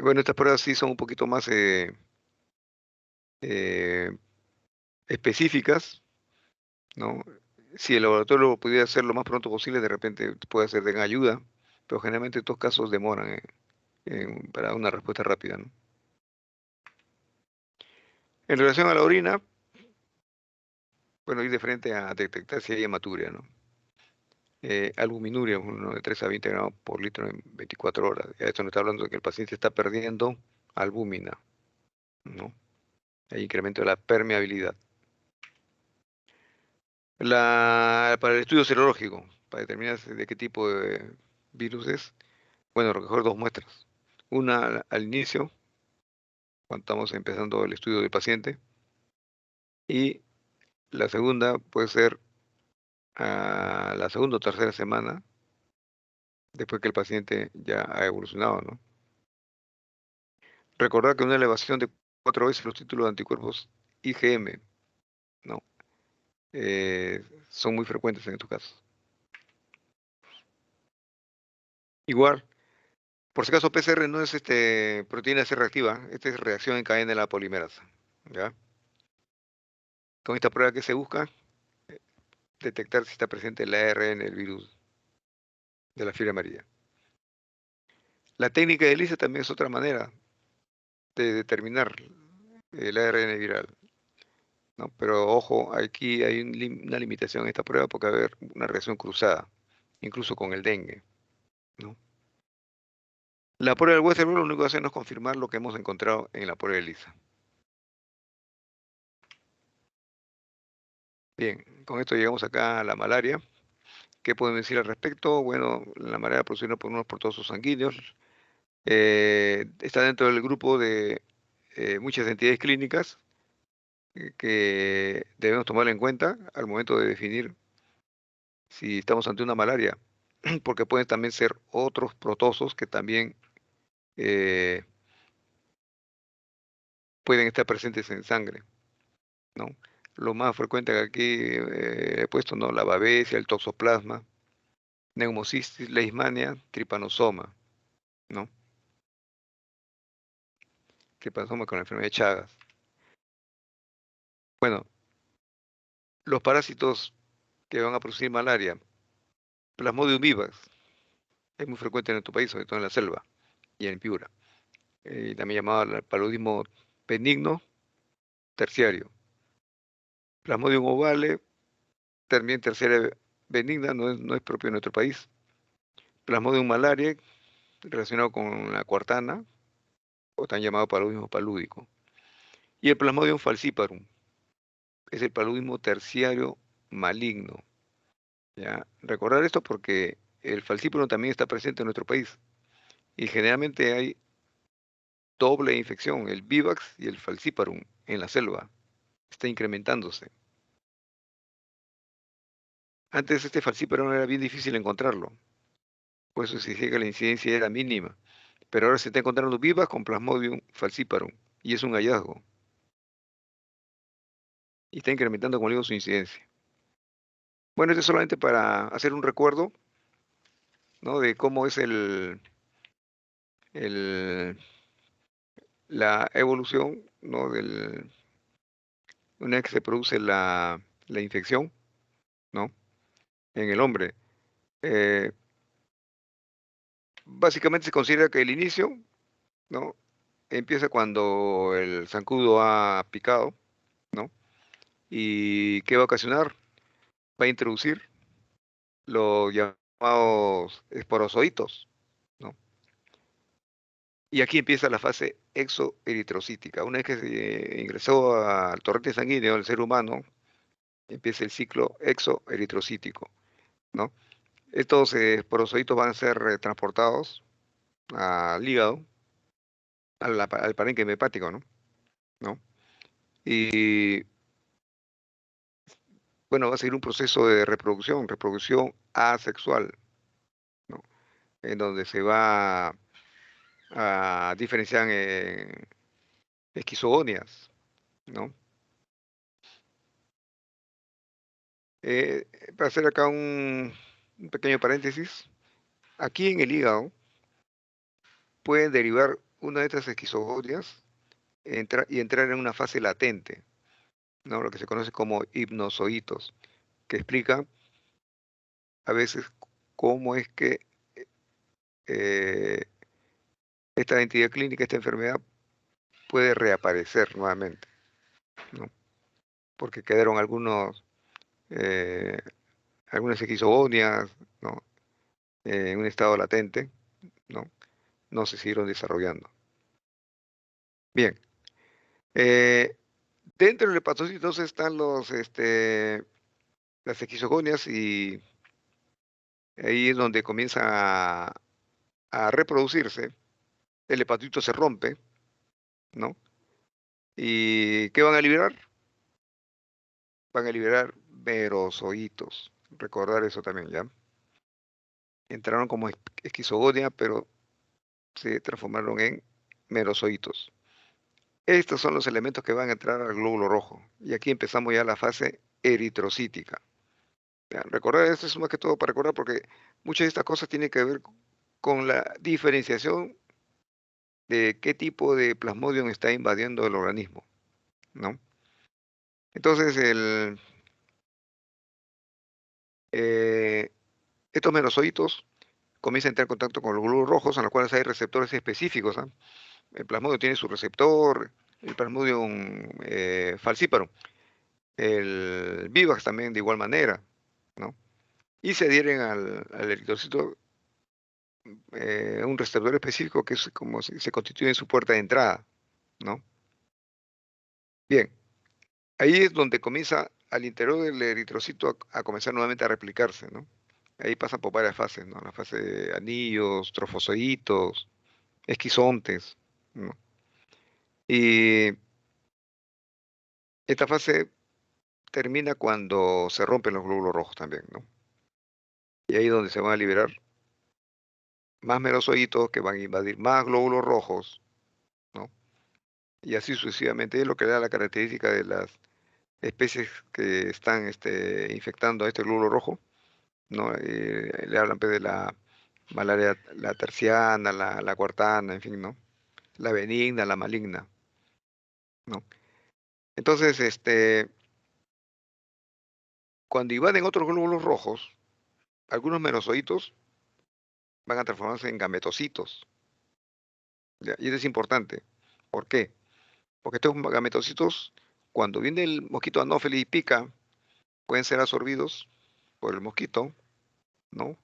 bueno, estas pruebas sí son un poquito más eh, específicas, ¿no? Si el laboratorio pudiera hacer lo más pronto posible, de repente puede ser de ayuda, pero generalmente estos casos demoran para una respuesta rápida, ¿no? En relación a la orina, bueno, ir de frente a detectar si hay hematuria, ¿no? Albuminuria, uno de 3 a 20 gramos por litro en 24 horas. Ya esto nos está hablando de que el paciente está perdiendo albúmina, ¿no? Hay incremento de la permeabilidad. Para el estudio serológico, para determinar de qué tipo de virus es, bueno, recoger dos muestras. Una al inicio, cuando estamos empezando el estudio del paciente, y la segunda puede ser a la segunda o tercera semana, después que el paciente ya ha evolucionado, ¿no? Recordar que una elevación de 4 veces los títulos de anticuerpos IgM, ¿no? Son muy frecuentes en estos casos. Igual, por si acaso PCR no es proteína C reactiva, esta es reacción en cadena de la polimerasa, ¿ya? Con esta prueba que se busca, detectar si está presente el ARN, el virus de la fiebre amarilla. La técnica de ELISA también es otra manera de determinar. el ARN viral, ¿no? Pero ojo, aquí hay una limitación en esta prueba porque va a haber una reacción cruzada, incluso con el dengue, ¿no? La prueba del Western blot lo único que hace es confirmar lo que hemos encontrado en la prueba de ELISA. Bien, con esto llegamos acá a la malaria. ¿Qué podemos decir al respecto? Bueno, la malaria producida por unos protozoos sanguíneos está dentro del grupo de muchas entidades clínicas que debemos tomar en cuenta al momento de definir si estamos ante una malaria, porque pueden también ser otros protozoos que también eh, pueden estar presentes en sangre, ¿no? Lo más frecuente que aquí he puesto, ¿no? La babesia, el toxoplasma, neumocistis, leishmania, trypanosoma, ¿no? Trypanosoma con la enfermedad de Chagas. Bueno, los parásitos que van a producir malaria, Plasmodium vivax, es muy frecuente en nuestro país, sobre todo en la selva y en Piura. También llamado el paludismo benigno terciario. Plasmodium ovale, también terciaria benigna, no es propio de nuestro país. Plasmodium malariae, relacionado con la cuartana, o también llamado paludismo palúdico. Y el Plasmodium falciparum, es el paludismo terciario maligno. ¿Ya? Recordar esto porque el falciparum también está presente en nuestro país. Y generalmente hay doble infección, el vivax y el falciparum en la selva. Está incrementándose. Antes este falciparum era bien difícil encontrarlo, por eso se decía que la incidencia era mínima. Pero ahora se está encontrando vivax con Plasmodium falciparum y es un hallazgo. Y está incrementando, como digo, su incidencia. Bueno, esto es solamente para hacer un recuerdo, ¿no? De cómo es el- la evolución, ¿no? Una vez que se produce la infección, ¿no? En el hombre. Eh, Básicamente se considera que el inicio, ¿no? Empieza cuando el zancudo ha picado, ¿no? ¿Y qué va a ocasionar? Va a introducir los llamados esporozoitos, ¿no? Y aquí empieza la fase exoeritrocítica. Una vez que se ingresó al torrente sanguíneo del ser humano, empieza el ciclo exoeritrocítico, ¿no? Estos esporozoitos van a ser transportados al hígado, al parénquima hepático, ¿no? ¿No? Y bueno, va a seguir un proceso de reproducción asexual, ¿no? En donde se va a diferenciar en esquizogonias, ¿no? Eh, para hacer acá un pequeño paréntesis, aquí en el hígado pueden derivar una de estas esquizogonias y entrar en una fase latente, ¿no? Lo que se conoce como hipnozoitos, que explica a veces cómo es que eh, esta entidad clínica, esta enfermedad, puede reaparecer nuevamente, ¿no? Porque quedaron eh, algunas esquizogonias, ¿no? En un estado latente, ¿no? No se siguieron desarrollando. Bien, eh, dentro del hepatocito están las esquizogonias y ahí es donde comienza a reproducirse, el hepatocito se rompe, ¿no? ¿Y qué van a liberar? Van a liberar merozoitos. Recordar eso también, ¿ya? Entraron como esquizogonia, pero se transformaron en merozoitos. Estos son los elementos que van a entrar al glóbulo rojo. Y aquí empezamos ya la fase eritrocítica. Ya, recordar, esto es más que todo para recordar porque muchas de estas cosas tienen que ver con la diferenciación de qué tipo de plasmodium está invadiendo el organismo, ¿no? Entonces, eh, estos merozoitos comienzan a entrar en contacto con los glóbulos rojos, en los cuales hay receptores específicos, ¿ah? El plasmodium tiene su receptor, el Plasmodium falciparum, el Vivax también de igual manera, ¿no? Y se adhieren al eritrocito un receptor específico que es como si se constituye en su puerta de entrada, ¿no? Bien, ahí es donde comienza al interior del eritrocito a comenzar nuevamente a replicarse, ¿no? Ahí pasan por varias fases, ¿no? La fase de anillos, trofozoitos, esquizontes, ¿no? Y esta fase termina cuando se rompen los glóbulos rojos también, ¿no? Y ahí es donde se van a liberar más merozoitos que van a invadir más glóbulos rojos, ¿no? Y así sucesivamente es lo que le da la característica de las especies que están infectando a este glóbulo rojo, ¿no? Le hablan pues, de la malaria, la terciana, la cuartana, en fin, ¿no? La benigna, la maligna, ¿no? Entonces, cuando invaden otros glóbulos rojos, algunos merozoitos van a transformarse en gametocitos, ¿ya? Y eso es importante. ¿Por qué? Porque estos gametocitos, cuando viene el mosquito anófeles y pica, pueden ser absorbidos por el mosquito, ¿no?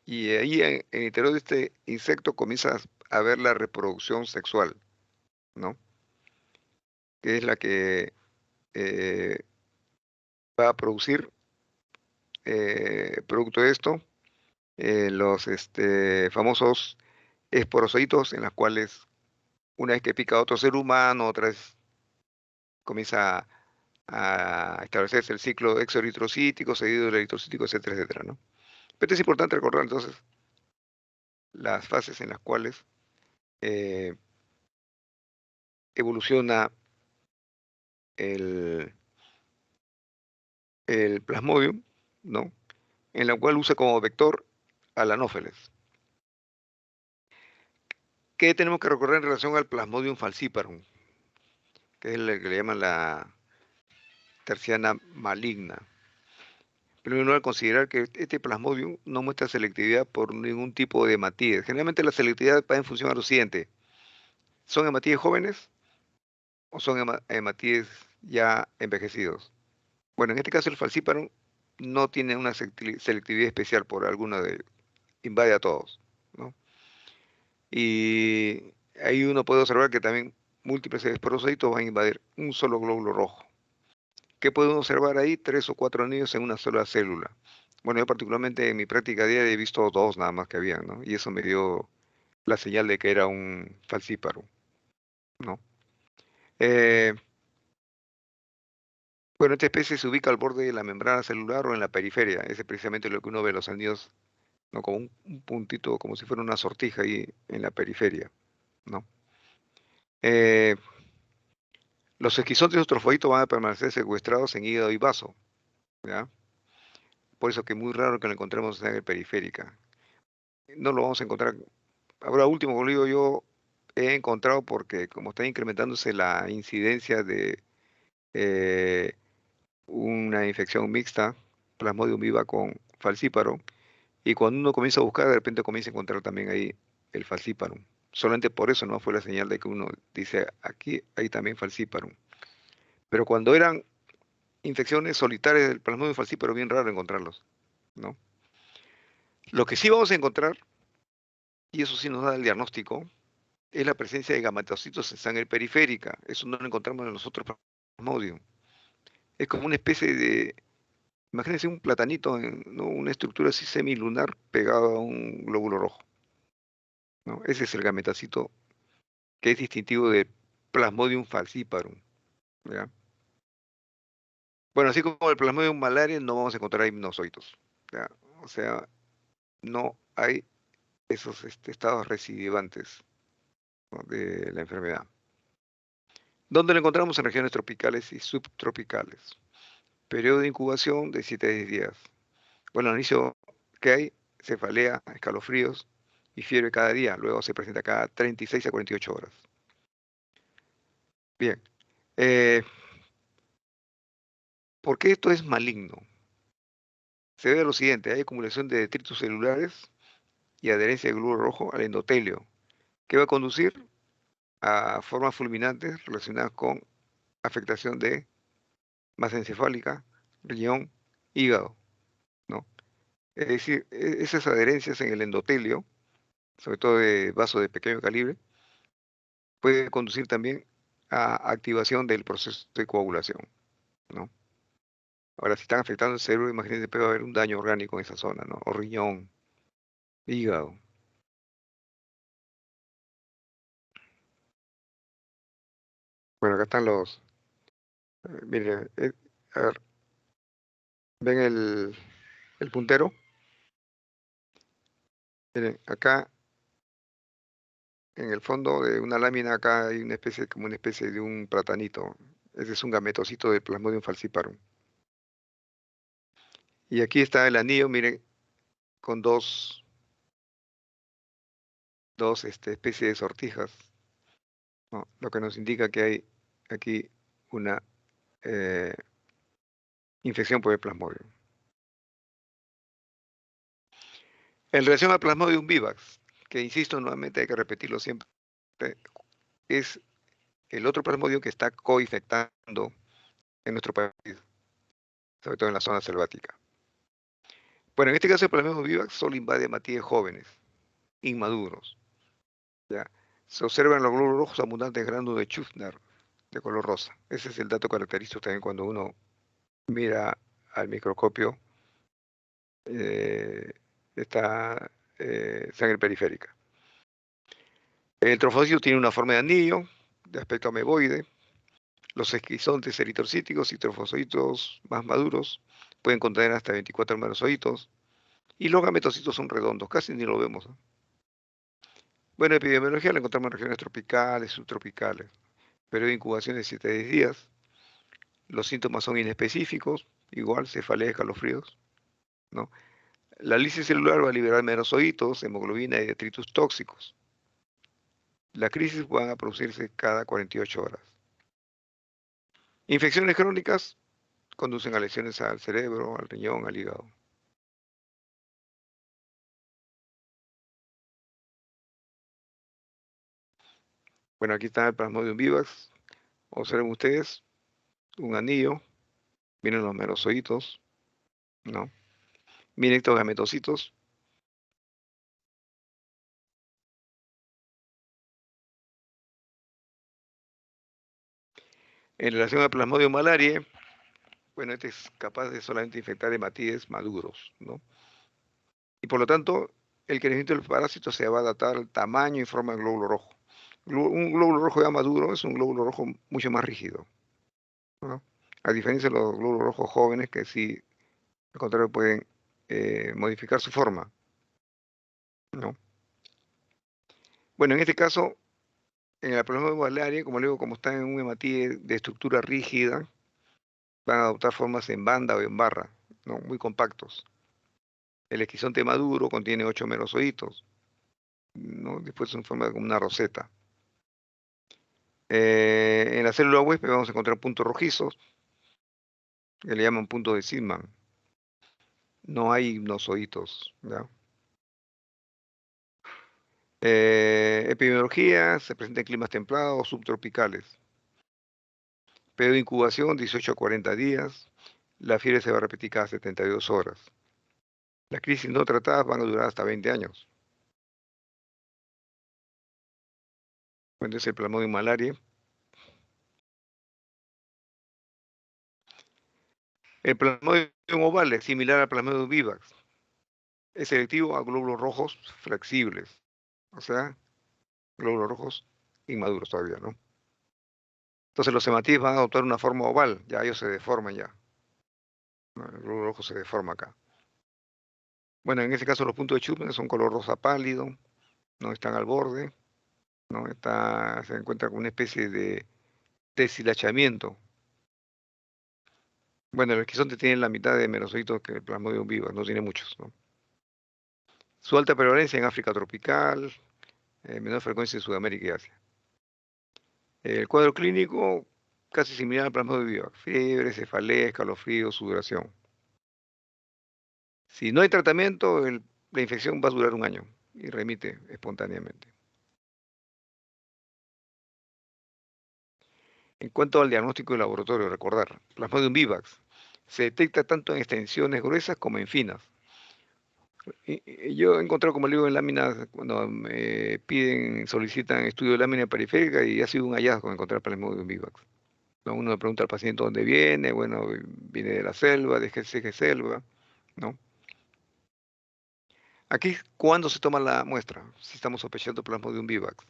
Y ahí en el interior de este insecto comienza a haber la reproducción sexual, ¿no? Que es la que eh, va a producir, producto de esto, los famosos esporozoitos en las cuales una vez que pica a otro ser humano, otra vez comienza a establecerse el ciclo exoeritrocítico, seguido del eritrocítico, etcétera, etcétera, ¿no? Pero es importante recordar entonces las fases en las cuales eh, evoluciona el, el plasmodium, ¿no? En la cual usa como vector al anófeles. ¿Qué tenemos que recordar en relación al Plasmodium falciparum? Que es el que le llaman la terciana maligna. Primero, al considerar que este Plasmodium no muestra selectividad por ningún tipo de hematíes. Generalmente la selectividad va en función a lo siguiente. ¿Son hematíes jóvenes o son hematíes ya envejecidos? Bueno, en este caso el falciparum no tiene una selectividad especial por alguno de ellos. Invade a todos, ¿no? Y ahí uno puede observar que también múltiples esporocitos van a invadir un solo glóbulo rojo. ¿Qué puede uno observar ahí? Tres o cuatro anillos en una sola célula. Bueno, yo particularmente en mi práctica diaria he visto dos nada más que había, ¿no? Y eso me dio la señal de que era un falcíparo, ¿no? Eh, bueno, esta especie se ubica al borde de la membrana celular o en la periferia. Ese es precisamente lo que uno ve en los anillos, ¿no? Como un puntito, como si fuera una sortija ahí en la periferia, ¿no? Eh, los esquizontes eutrofoditos van a permanecer secuestrados en hígado y vaso, ¿ya? Por eso que es muy raro que lo encontremos en la periférica. No lo vamos a encontrar. Ahora último, como digo, yo he encontrado porque como está incrementándose la incidencia de eh, una infección mixta, Plasmodium viva con falciparum, y cuando uno comienza a buscar, de repente comienza a encontrar también ahí el falciparum. Solamente por eso no fue la señal de que uno dice, aquí hay también falciparum. Pero cuando eran infecciones solitarias del Plasmodium falciparum, bien raro encontrarlos, ¿no? Lo que sí vamos a encontrar, y eso sí nos da el diagnóstico, es la presencia de gametocitos en sangre periférica. Eso no lo encontramos en los otros Plasmodium. Es como una especie de, imagínense un platanito, ¿no? Una estructura así semilunar pegada a un glóbulo rojo, ¿no? Ese es el gametocito que es distintivo de Plasmodium falciparum, ¿ya? Bueno, así como el Plasmodium malaria, no vamos a encontrar ahí hipnozoitos, ¿ya? O sea, no hay esos estados recidivantes, ¿no? De la enfermedad. ¿Dónde lo encontramos? En regiones tropicales y subtropicales. Periodo de incubación de 7 a 10 días. Bueno, al inicio que hay, cefalea, escalofríos y fiebre cada día. Luego se presenta cada 36 a 48 horas. Bien. eh, ¿Por qué esto es maligno? Se debe a lo siguiente. Hay acumulación de detritus celulares y adherencia de glóbulo rojo al endotelio. ¿Qué va a conducir? a formas fulminantes relacionadas con afectación de masa encefálica, riñón, hígado, ¿no? Es decir, esas adherencias en el endotelio, sobre todo de vasos de pequeño calibre, puede conducir también a activación del proceso de coagulación, ¿no? Ahora, si están afectando el cerebro, imagínense, puede haber un daño orgánico en esa zona, ¿no? O riñón, hígado. Bueno, acá están miren, a ver, ven el puntero. Miren, acá en el fondo de una lámina, acá hay una especie, como una especie de un platanito. Ese es un gametocito del Plasmodium falciparum. Y aquí está el anillo, miren, con dos especies de sortijas, ¿no? Lo que nos indica que hay aquí una eh, infección por el Plasmodium. En relación al Plasmodium vivax, que insisto nuevamente, hay que repetirlo siempre, es el otro Plasmodium que está coinfectando en nuestro país, sobre todo en la zona selvática. Bueno, en este caso el Plasmodium vivax solo invade matíes jóvenes, inmaduros. ¿Ya? Se observan los glóbulos rojos abundantes gránulos de Schussner de color rosa. Ese es el dato característico también cuando uno mira al microscopio eh, esta sangre periférica. El trofocito tiene una forma de anillo, de aspecto ameboide. Los esquizontes eritrocíticos y trofocitos más maduros pueden contener hasta 24 melanozoitos. Y los gametocitos son redondos, casi ni lo vemos, ¿no? Bueno, epidemiología la encontramos en regiones tropicales, subtropicales. Periodo de incubación de 7 a 10 días. Los síntomas son inespecíficos, igual cefalea, escalofríos, ¿no? La lisis celular va a liberar melanozoitos, hemoglobina y detritus tóxicos. La crisis van a producirse cada 48 horas. Infecciones crónicas conducen a lesiones al cerebro, al riñón, al hígado. Bueno, aquí está el Plasmodium vivax. Observen ustedes un anillo. Miren los melanozoitos, ¿no? Miren estos gametocitos. En relación al Plasmodium malariae, bueno, este es capaz de solamente infectar hematíes maduros, ¿no? Y por lo tanto, el crecimiento del parásito se va a adaptar al tamaño y forma del glóbulo rojo. Un glóbulo rojo ya maduro es un glóbulo rojo mucho más rígido, ¿no? A diferencia de los glóbulos rojos jóvenes que sí, al contrario, pueden modificar su forma, ¿no? Bueno, en este caso, en el problema de malaria, como le digo, como están en un hematíe de estructura rígida, van a adoptar formas en banda o en barra, ¿no? Muy compactos. El esquizonte maduro contiene 8 merozoitos, ¿no? Después son forma como una roseta. En la célula huésped vamos a encontrar puntos rojizos, que le llaman puntos de Sigman. No hay hipnozoitos, ¿ya? Epidemiología se presenta en climas templados, subtropicales. Periodo de incubación, 18 a 40 días. La fiebre se va a repetir cada 72 horas. Las crisis no tratadas van a durar hasta 20 años. Cuando es el Plasmodium malaria. El Plasmodium ovale es similar al Plasmodium vivax. Es selectivo a glóbulos rojos flexibles. O sea, glóbulos rojos inmaduros todavía, ¿no? Entonces los hematíes van a adoptar una forma oval. Ya ellos se deforman ya, ¿no? El glóbulo rojo se deforma acá. Bueno, en este caso los puntos de Schumann son color rosa pálido, no están al borde, ¿no? Se encuentra con una especie de deshilachamiento. Bueno, el esquizonte tiene la mitad de melanozoitos que el Plasmodium vivax, no tiene muchos, ¿no? Su alta prevalencia en África tropical, menor frecuencia en Sudamérica y Asia. El cuadro clínico casi similar al Plasmodium vivax, fiebre, cefalea, escalofrío, sudoración. Si no hay tratamiento, la infección va a durar un año y remite espontáneamente. En cuanto al diagnóstico de laboratorio, recordar, Plasmodium vivax se detecta tanto en extensiones gruesas como en finas. Y yo he encontrado, como le digo, en láminas, cuando me piden, solicitan estudio de lámina periférica y ha sido un hallazgo encontrar Plasmodium vivax. ¿No? Uno le pregunta al paciente dónde viene, bueno, viene de la selva, de qué selva, ¿no? Aquí, ¿cuándo se toma la muestra? Si estamos sospechando Plasmodium vivax.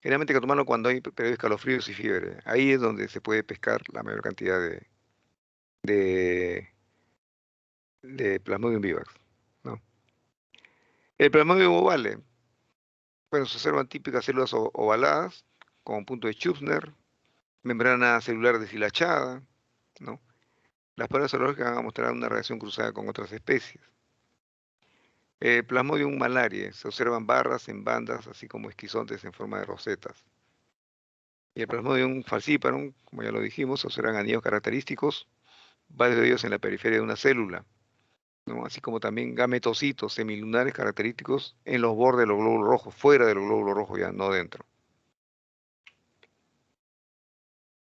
Generalmente hay que tomarlo cuando hay periodo de escalofríos y fiebre. Ahí es donde se puede pescar la mayor cantidad de, de Plasmodium vivax, ¿no? El Plasmodium ovale, bueno, se observan típicas células ovaladas, con punto de Schussner, membrana celular deshilachada, ¿no? Las pruebas serológicas van a mostrar una reacción cruzada con otras especies. Plasmodium malariae, se observan barras en bandas, así como esquizontes en forma de rosetas. Y el Plasmodium falciparum, como ya lo dijimos, se observan anillos característicos, varios de ellos en la periferia de una célula, ¿no? Así como también gametocitos semilunares característicos en los bordes de los glóbulos rojos, fuera de los glóbulos rojos ya, no dentro.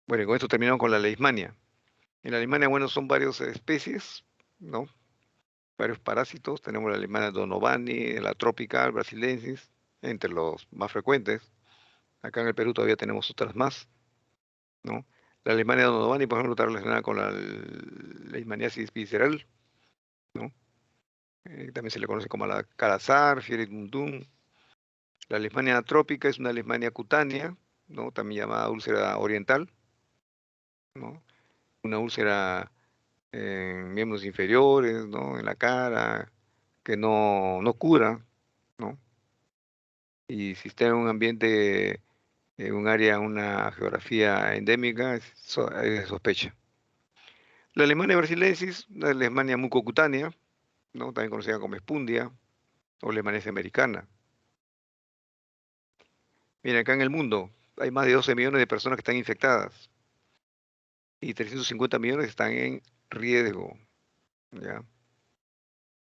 Bueno, y con esto terminamos con la leishmania. En la leishmania, bueno, son varias especies, ¿no? Varios parásitos. Tenemos la leishmania donovani, la tropical brasilensis, entre los más frecuentes. Acá en el Perú todavía tenemos otras más, ¿no? La leishmania donovani, por ejemplo, está relacionada con la leishmaniasis visceral, ¿no? También se le conoce como la calazar, fieris mundum. La leishmania trópica es una leishmania cutánea, ¿no? También llamada úlcera oriental, ¿no? Una úlcera en miembros inferiores, ¿no? En la cara, que no cura, ¿no? Y si está en un ambiente, en un área, una geografía endémica, es de sospecha. La Alemania brasilensis, la Alemania mucocutánea, ¿no? También conocida como espundia o Alemania americana. Mira, acá en el mundo hay más de 12 millones de personas que están infectadas y 350 millones están en riesgo, ¿ya?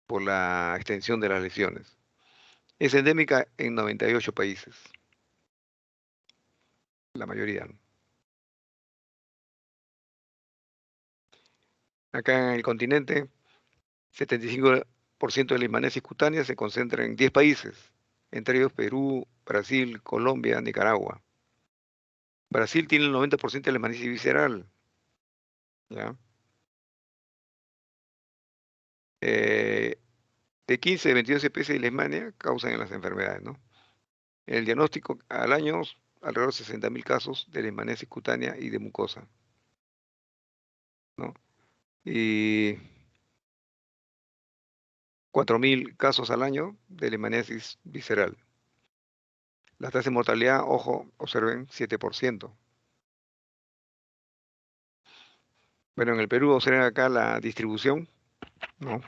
Por la extensión de las lesiones. Es endémica en 98 países, la mayoría, ¿no? Acá en el continente, 75% de la leishmaniasis cutánea se concentra en 10 países, entre ellos Perú, Brasil, Colombia, Nicaragua. Brasil tiene el 90% de la leishmaniasis visceral, ¿ya? Eh, de 15 de 22 especies de leishmania causan las enfermedades, ¿no? En el diagnóstico al año, alrededor de 60.000 casos de leishmaniasis cutánea y de mucosa, ¿no? Y 4.000 casos al año de leishmaniasis visceral. La tasa de mortalidad, ojo, observen, 7%. Bueno, en el Perú observen acá la distribución, ¿no?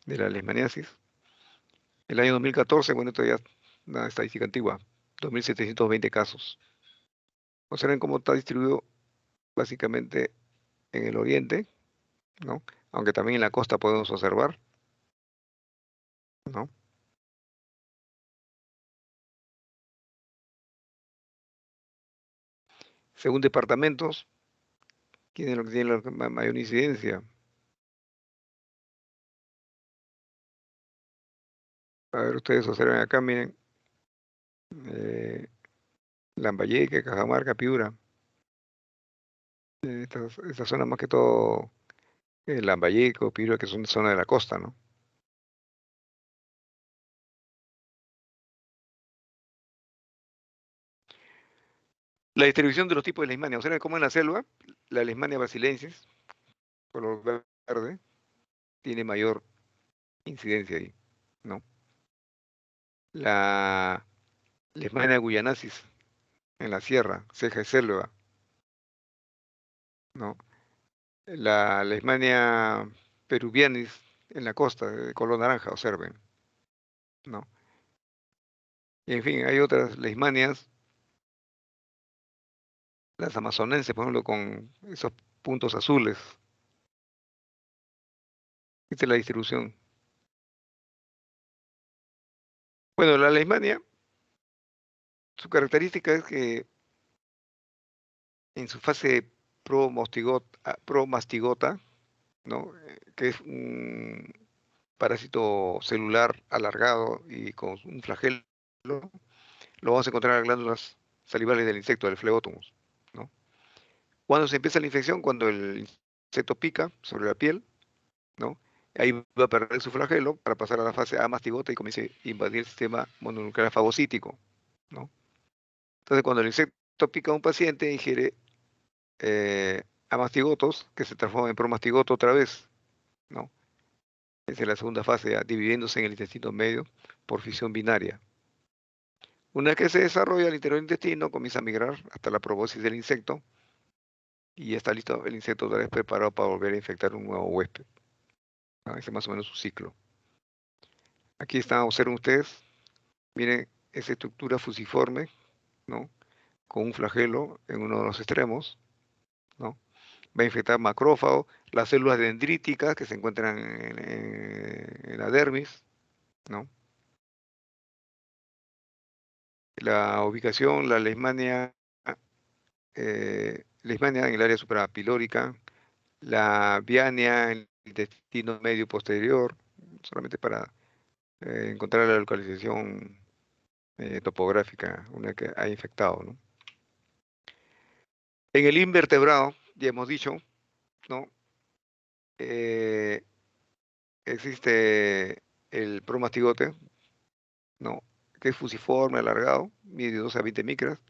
De la leishmaniasis. El año 2014, bueno, esto ya es una estadística antigua, 2.720 casos. Observen cómo está distribuido básicamente en el oriente, ¿no? Aunque también en la costa podemos observar, ¿no? Según departamentos, tienen lo que tiene la mayor incidencia. A ver, ustedes observen acá, miren, eh, Lambayeque, Cajamarca, Piura. Estas zonas más que todo, Lambayeque o Piura, que son zonas de la costa, ¿no? La distribución de los tipos de leishmania. Observen cómo en la selva, la leishmania brasilensis, color verde, tiene mayor incidencia ahí, ¿no? La leishmania guyanasis, en la sierra, ceja de selva, ¿no? La leishmania peruvianis, en la costa, de color naranja, observen, ¿no? Y en fin, hay otras leishmanias, las amazonenses, por ejemplo, con esos puntos azules. Esta es la distribución. Bueno, la leishmania, su característica es que en su fase promastigota, ¿no? Que es un parásito celular alargado y con un flagelo, lo vamos a encontrar en las glándulas salivales del insecto, del Phlebotomus, ¿no? Cuando se empieza la infección, cuando el insecto pica sobre la piel, ¿no? Ahí va a perder su flagelo para pasar a la fase amastigota y comienza a invadir el sistema mononuclear fagocítico, ¿no? Entonces, cuando el insecto pica a un paciente, ingiere amastigotos que se transforman en promastigoto otra vez, ¿no? Esa es la segunda fase, ya, dividiéndose en el intestino medio por fisión binaria. Una vez que se desarrolla el interior del intestino, comienza a migrar hasta la probóscis del insecto y ya está listo el insecto otra vez preparado para volver a infectar un nuevo huésped, ¿no? Ese es más o menos su ciclo. Aquí están, observen ustedes, miren esa estructura fusiforme, ¿no? Con un flagelo en uno de los extremos, ¿no? Va a infectar macrófago, las células dendríticas que se encuentran en la dermis, ¿no? La ubicación, la leishmania en el área suprapilórica, la viania en el intestino medio posterior, solamente para encontrar la localización topográfica una vez que ha infectado, ¿no? En el invertebrado, ya hemos dicho, ¿no? Eh, existe el promastigote, ¿no? Que es fusiforme, alargado, mide 12 a 20 micras,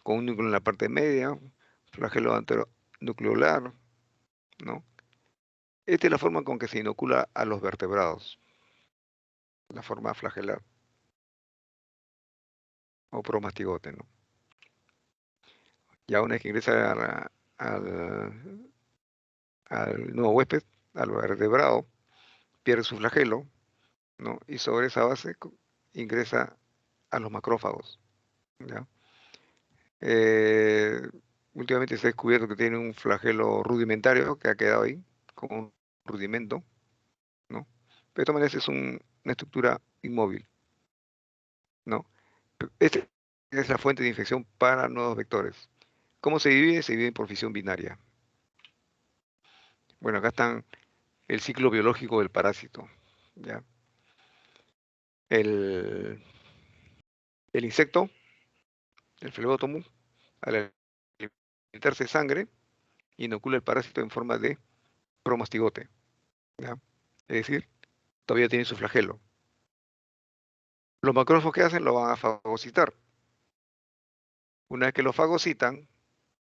con un núcleo en la parte media, flagelo anteronucleolar, ¿no? Esta es la forma con que se inocula a los vertebrados, la forma flagelar o promastigote, ¿no? Ya una vez que ingresa al nuevo huésped, al vertebrado, pierde su flagelo, ¿no? Y sobre esa base ingresa a los macrófagos, ¿ya? Eh, últimamente se ha descubierto que tiene un flagelo rudimentario que ha quedado ahí, como un rudimento, ¿no? Pero de todas maneras es una estructura inmóvil, ¿no? Esta es la fuente de infección para nuevos vectores. ¿Cómo se divide? Se divide por fisión binaria. Bueno, acá están el ciclo biológico del parásito, ¿ya? El, el insecto, el Phlebotomus, al alimentarse de sangre, inocula el parásito en forma de promastigote, ¿ya? Es decir, todavía tiene su flagelo. Los macrófagos que hacen lo van a fagocitar. Una vez que lo fagocitan,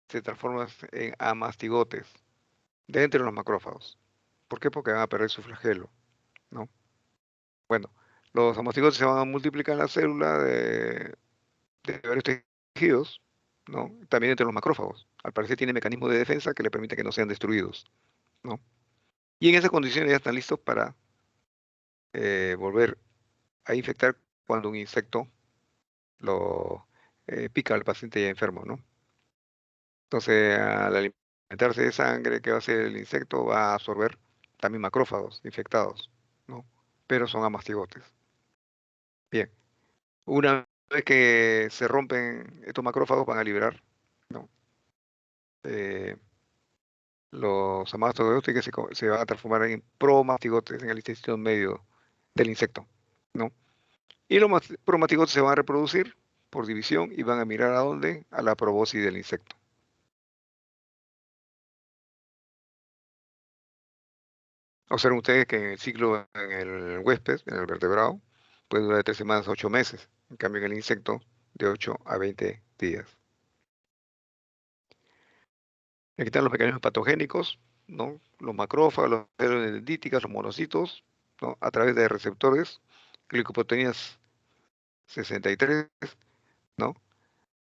se transforman en amastigotes dentro de los macrófagos. ¿Por qué? Porque van a perder su flagelo, ¿no? Bueno, los amastigotes se van a multiplicar en la célula de varios tejidos, ¿no? También entre los macrófagos. Al parecer tiene mecanismos de defensa que le permiten que no sean destruidos, ¿no? Y en esas condiciones ya están listos para volver a infectar cuando un insecto lo pica al paciente ya enfermo, ¿no? Entonces, al alimentarse de sangre, ¿qué va a hacer el insecto? Va a absorber también macrófagos infectados, ¿no? Pero son amastigotes. Bien, una vez que se rompen estos macrófagos, van a liberar, ¿no? Eh, los amastogotes que se van a transformar en promastigotes en el intestino medio del insecto, ¿no? Y los promastigotes se van a reproducir por división y van a mirar a dónde, a la probóscis del insecto. Observen ustedes que en el ciclo, en el huésped, en el vertebrado, puede durar de 3 semanas a 8 meses. En cambio, en el insecto, de 8 a 20 días. Aquí están los mecanismos patogénicos, ¿no? Los macrófagos, las células dendríticas, los monocitos, ¿no? A través de receptores, glicoproteínas 63, ¿no?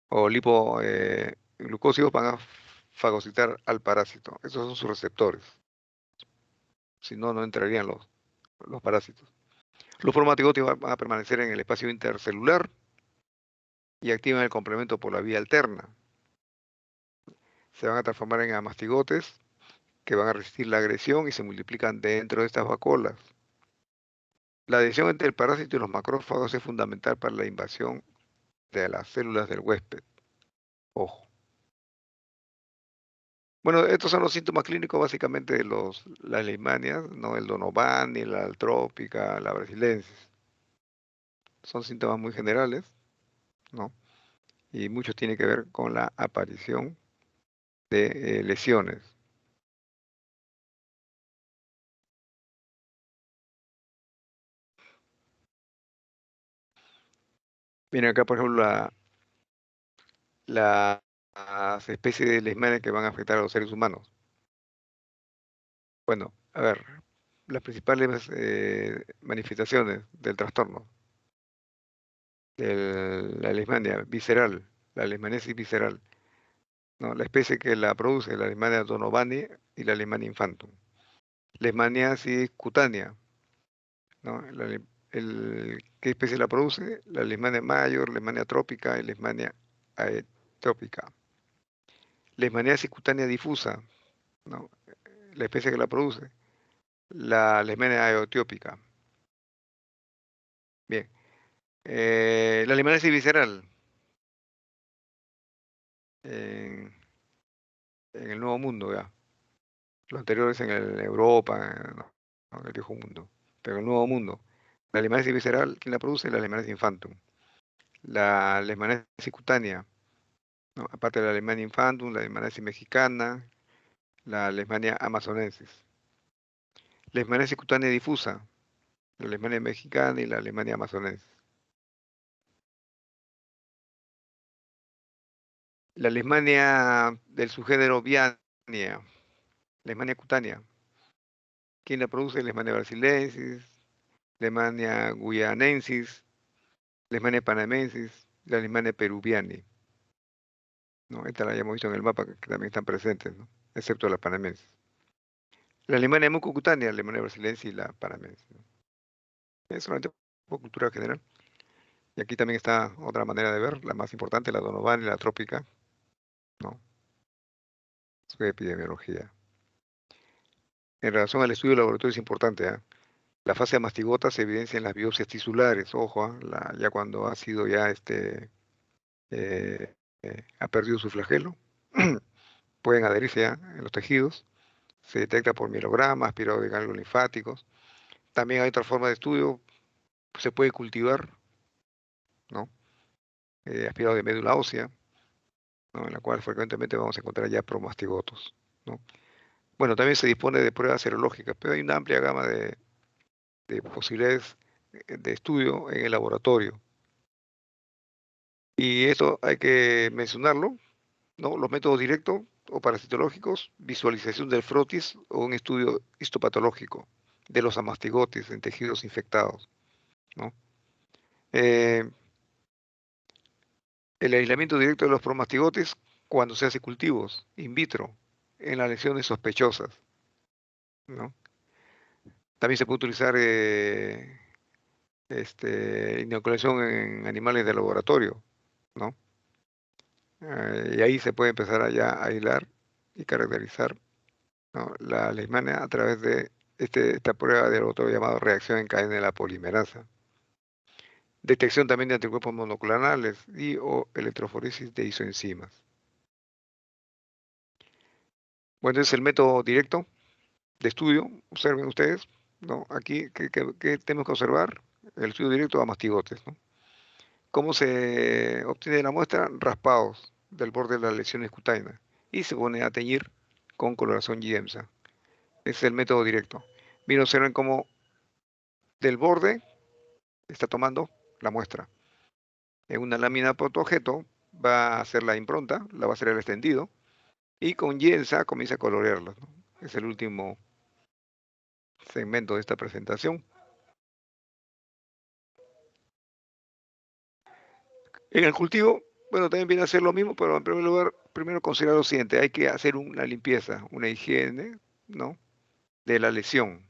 O lipoglucósidos van a fagocitar al parásito. Esos son sus receptores. Si no, no entrarían los parásitos. Los promatigóticos van a permanecer en el espacio intercelular y activan el complemento por la vía alterna. Se van a transformar en amastigotes que van a resistir la agresión y se multiplican dentro de estas vacuolas. La adhesión entre el parásito y los macrófagos es fundamental para la invasión de las células del huésped. Ojo. Bueno, estos son los síntomas clínicos básicamente de las leishmanias, ¿no? El Donovani, la altrópica, la brasilensis. Son síntomas muy generales, ¿no? Y muchos tienen que ver con la aparición de lesiones. Miren acá, por ejemplo, las especies de leishmania que van a afectar a los seres humanos. Bueno, a ver, las principales manifestaciones del trastorno, de la leishmania visceral, la leishmaniasis visceral, ¿no? La especie que la produce, la Leishmania donovani y la Leishmania infantum. Leishmaniasis cutánea, ¿no? ¿Qué especie la produce? La Leishmania mayor, Leishmania trópica y Leishmania aetópica. Leishmaniasis cutánea difusa, ¿no? La especie que la produce, la Leishmania aetópica. Bien. La Leishmaniasis visceral, en, en el Nuevo Mundo, ya. Lo anterior es en Europa, ¿no? En el Viejo Mundo. Pero el Nuevo Mundo. La leishmaniasis visceral, ¿quién la produce? La leishmaniasis infantum. La leishmaniasis cutánea, ¿no? Aparte de la leishmania infantum, la leishmaniasis mexicana, la leishmania amazonensis. Leishmaniasis cutánea difusa, la leishmania mexicana y la leishmania amazonensis. La leishmania del subgénero Viania, leishmania cutánea. ¿Quién la produce? Leishmania brasilensis, leishmania guyanensis, leishmania panamensis, la leishmania peruviani. ¿No? Esta la hayamos visto en el mapa, que también están presentes, ¿no? Excepto la panamensis. La Alemania mucocutánea, la Alemania brasilense y la panamense, ¿no? Es solamente por cultura general. Y aquí también está otra manera de ver, la más importante, la Donovan y la trópica, ¿no? Su epidemiología. En relación al estudio de laboratorio es importante, ¿ah? La fase de mastigota se evidencia en las biopsias tisulares, ojo, ¿ah? Ya cuando ha sido ya eh, ha perdido su flagelo, pueden adherirse ya en los tejidos, se detecta por mielograma, aspirado de ganglios linfáticos. También hay otra forma de estudio, se puede cultivar, ¿no? Aspirado de médula ósea, ¿no? En la cual frecuentemente vamos a encontrar ya promastigotos, ¿no? Bueno, también se dispone de pruebas serológicas, pero hay una amplia gama de posibilidades de estudio en el laboratorio. Y esto hay que mencionarlo, ¿no? Los métodos directos o parasitológicos, visualización del frotis o un estudio histopatológico de los amastigotis en tejidos infectados, ¿no? Eh, el aislamiento directo de los promastigotes cuando se hace cultivos in vitro en las lesiones sospechosas, ¿no? También se puede utilizar inoculación en animales de laboratorio, ¿no? Y ahí se puede empezar a aislar y caracterizar, ¿no? La leishmania a través de esta prueba de laboratorio llamado reacción en cadena de la polimerasa. Detección también de anticuerpos monoclonales y o electroforesis de isoenzimas. Bueno, ese es el método directo de estudio. Observen ustedes, ¿no? Aquí, ¿qué tenemos que observar? El estudio directo a mastigotes, ¿no? ¿Cómo se obtiene la muestra? Raspados del borde de las lesiones cutáneas y se pone a teñir con coloración Giemsa. Ese es el método directo. Miren, observen cómo del borde está tomando la muestra. En una lámina protoobjeto va a hacer la impronta, la va a hacer el extendido y con Giemsa comienza a colorearla, ¿no? Es el último segmento de esta presentación. En el cultivo, bueno, también viene a ser lo mismo, pero en primer lugar, primero considerar lo siguiente, hay que hacer una limpieza, una higiene, ¿no? De la lesión.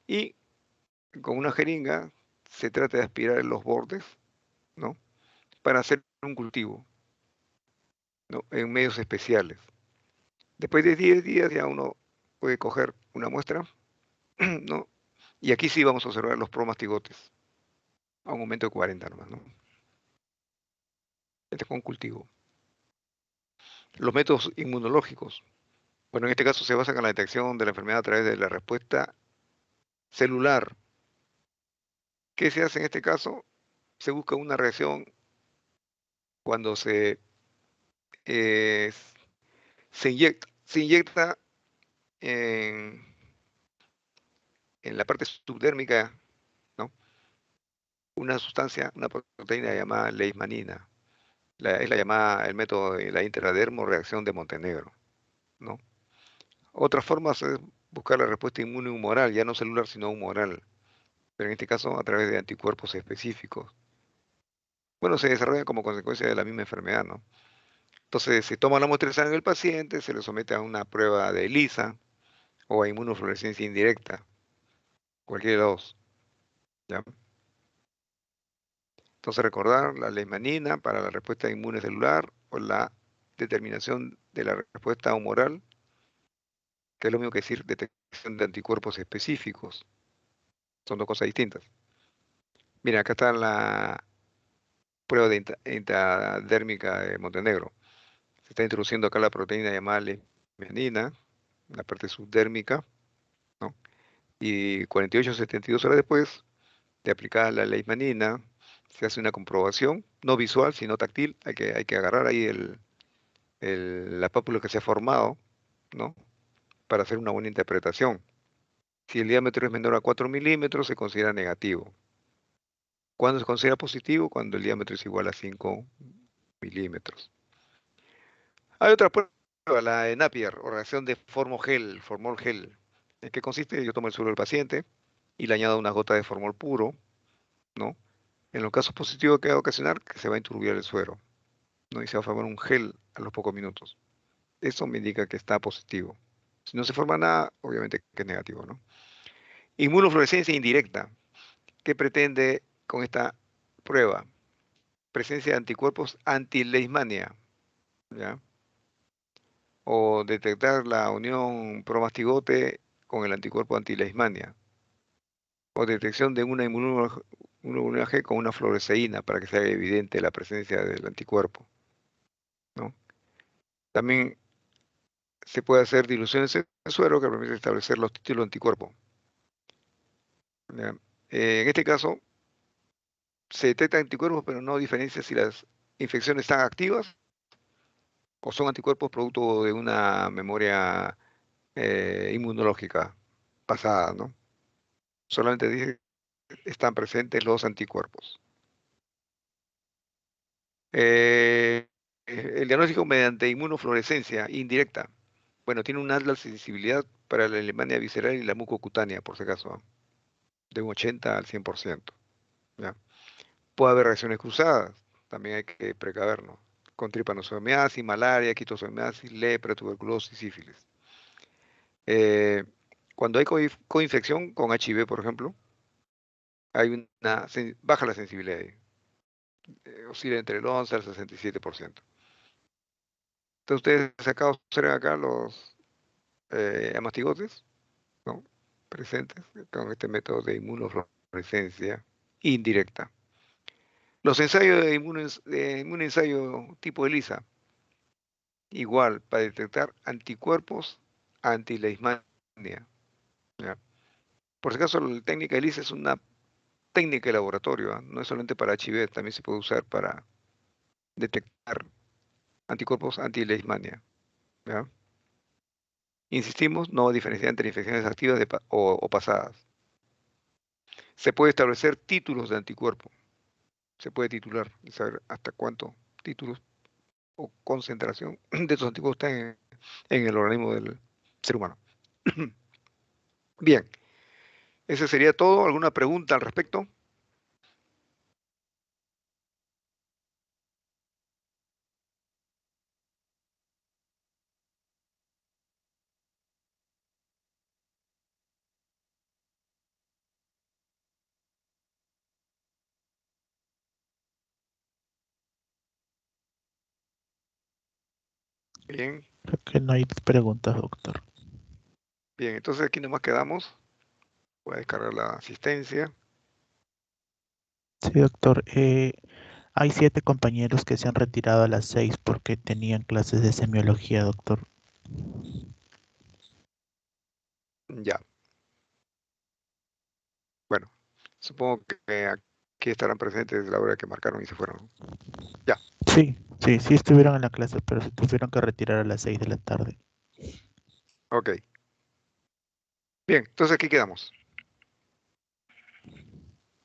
Y con una jeringa se trata de aspirar los bordes, ¿no? Para hacer un cultivo, ¿no? En medios especiales. Después de 10 días ya uno puede coger una muestra, ¿no? Y aquí sí vamos a observar los promastigotes, a un aumento de 40 nomás, ¿no? Este es con cultivo. Los métodos inmunológicos. Bueno, en este caso se basan en la detección de la enfermedad a través de la respuesta celular. ¿Qué se hace en este caso? Se busca una reacción cuando eh, se inyecta en, en la parte subdérmica, ¿no? Una sustancia, una proteína llamada leishmanina. Es la llamada, el método de la intradermoreacción de Montenegro, ¿no? Otras formas es buscar la respuesta inmune humoral, ya no celular, sino humoral, pero en este caso a través de anticuerpos específicos. Bueno, se desarrolla como consecuencia de la misma enfermedad, ¿no? Entonces se toma la muestra de sangre del paciente, se le somete a una prueba de ELISA o a inmunofluorescencia indirecta, cualquiera de los dos, ¿ya? Entonces recordar la leishmanina para la respuesta inmune celular o la determinación de la respuesta humoral, que es lo mismo que decir detección de anticuerpos específicos. Son dos cosas distintas. Mira, acá está la prueba de intradérmica de Montenegro. Se está introduciendo acá la proteína llamada leishmanina, la parte subdérmica, ¿no? Y 48 a 72 horas después de aplicar la leishmanina, se hace una comprobación, no visual, sino táctil. Hay que agarrar ahí la pápula que se ha formado, ¿no? Para hacer una buena interpretación. Si el diámetro es menor a 4 milímetros, se considera negativo. ¿Cuándo se considera positivo? Cuando el diámetro es igual a 5 milímetros. Hay otra prueba, la de Napier, o reacción de formol gel. ¿En qué consiste? Yo tomo el suero del paciente y le añado una gota de formol puro, ¿no? En los casos positivos que va a ocasionar que se va a inturbiar el suero, ¿no? Y se va a formar un gel a los pocos minutos. Eso me indica que está positivo. Si no se forma nada, obviamente que es negativo, ¿no? Inmunofluorescencia indirecta. ¿Qué pretende con esta prueba? Presencia de anticuerpos anti-leishmania, ¿ya? O detectar la unión promastigote con el anticuerpo anti-leishmania. O detección de una inmunidad con una fluoresceína para que sea evidente la presencia del anticuerpo, ¿no? También se puede hacer diluciones en suero que permiten establecer los títulos anticuerpos, ¿ya? En este caso, se detectan anticuerpos, pero no diferencia si las infecciones están activas o son anticuerpos producto de una memoria inmunológica pasada, ¿no? Solamente dice que están presentes los anticuerpos. El diagnóstico mediante inmunofluorescencia indirecta. Bueno, tiene una alta sensibilidad para la anemia visceral y la mucocutánea, por si acaso, ¿ah? De un 80 al 100%. ¿Ya? Puede haber reacciones cruzadas, también hay que precavernos, con tripanosomiasis, malaria, quitosomiasis, lepra, tuberculosis, sífilis. Eh, Cuando hay coinfección con HIV, por ejemplo, hay baja la sensibilidad ahí, oscila entre el 11 al 67%. Entonces ustedes acá observan acá los amastigotes, ¿no? Presentes con este método de inmunofluorescencia indirecta. Los ensayos de inmunensayo tipo ELISA, igual, para detectar anticuerpos anti-leishmania, ¿ya? Por si acaso, la técnica ELISA es una técnica de laboratorio, ¿ah? No es solamente para HIV, también se puede usar para detectar anticuerpos anti-leishmania, ¿ya? Insistimos, no diferenciar entre infecciones activas o pasadas. Se puede establecer títulos de anticuerpo, se puede titular y saber hasta cuántos títulos o concentración de estos anticuerpos están en el organismo del ser humano. Bien, ese sería todo. ¿Alguna pregunta al respecto? Bien,
Creo que no hay preguntas, doctor.
bien, entonces aquí nomás quedamos. Voy a descargar la asistencia.
Sí, doctor. Hay 7 compañeros que se han retirado a las 6 porque tenían clases de semiología, doctor.
Ya, bueno, supongo que aquí estarán presentes desde la hora que marcaron y se fueron. Ya,
Sí, sí, sí estuvieron en la clase, pero se tuvieron que retirar a las 6 de la tarde.
ok. Bien, entonces aquí quedamos.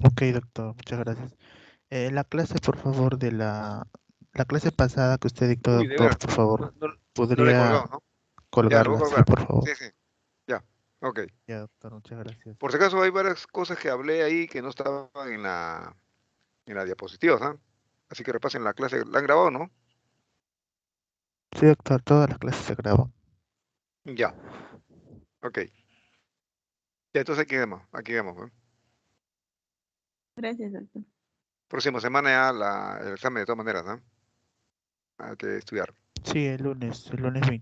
Ok, doctor, muchas gracias. La clase, por favor, la clase pasada que usted dictó,
Uy, de
doctor,
veras,
por favor,
no le he colgado,
¿podría
¿no? Ya, lo voy a
colgarla? Sí,
colgar.
por favor.
Sí, sí, ya, ok.
Ya, doctor, muchas gracias.
Por si acaso hay varias cosas que hablé ahí que no estaban en la diapositiva, ¿ah? Así que repasen la clase, la han grabado, ¿no?
Sí, doctor, todas las clases se graban.
Ya, ok. Ya, entonces aquí quedamos, ¿eh?
Gracias, doctor.
Próxima semana ya el examen de todas maneras, ¿no? Hay que estudiar.
Sí, el lunes 20.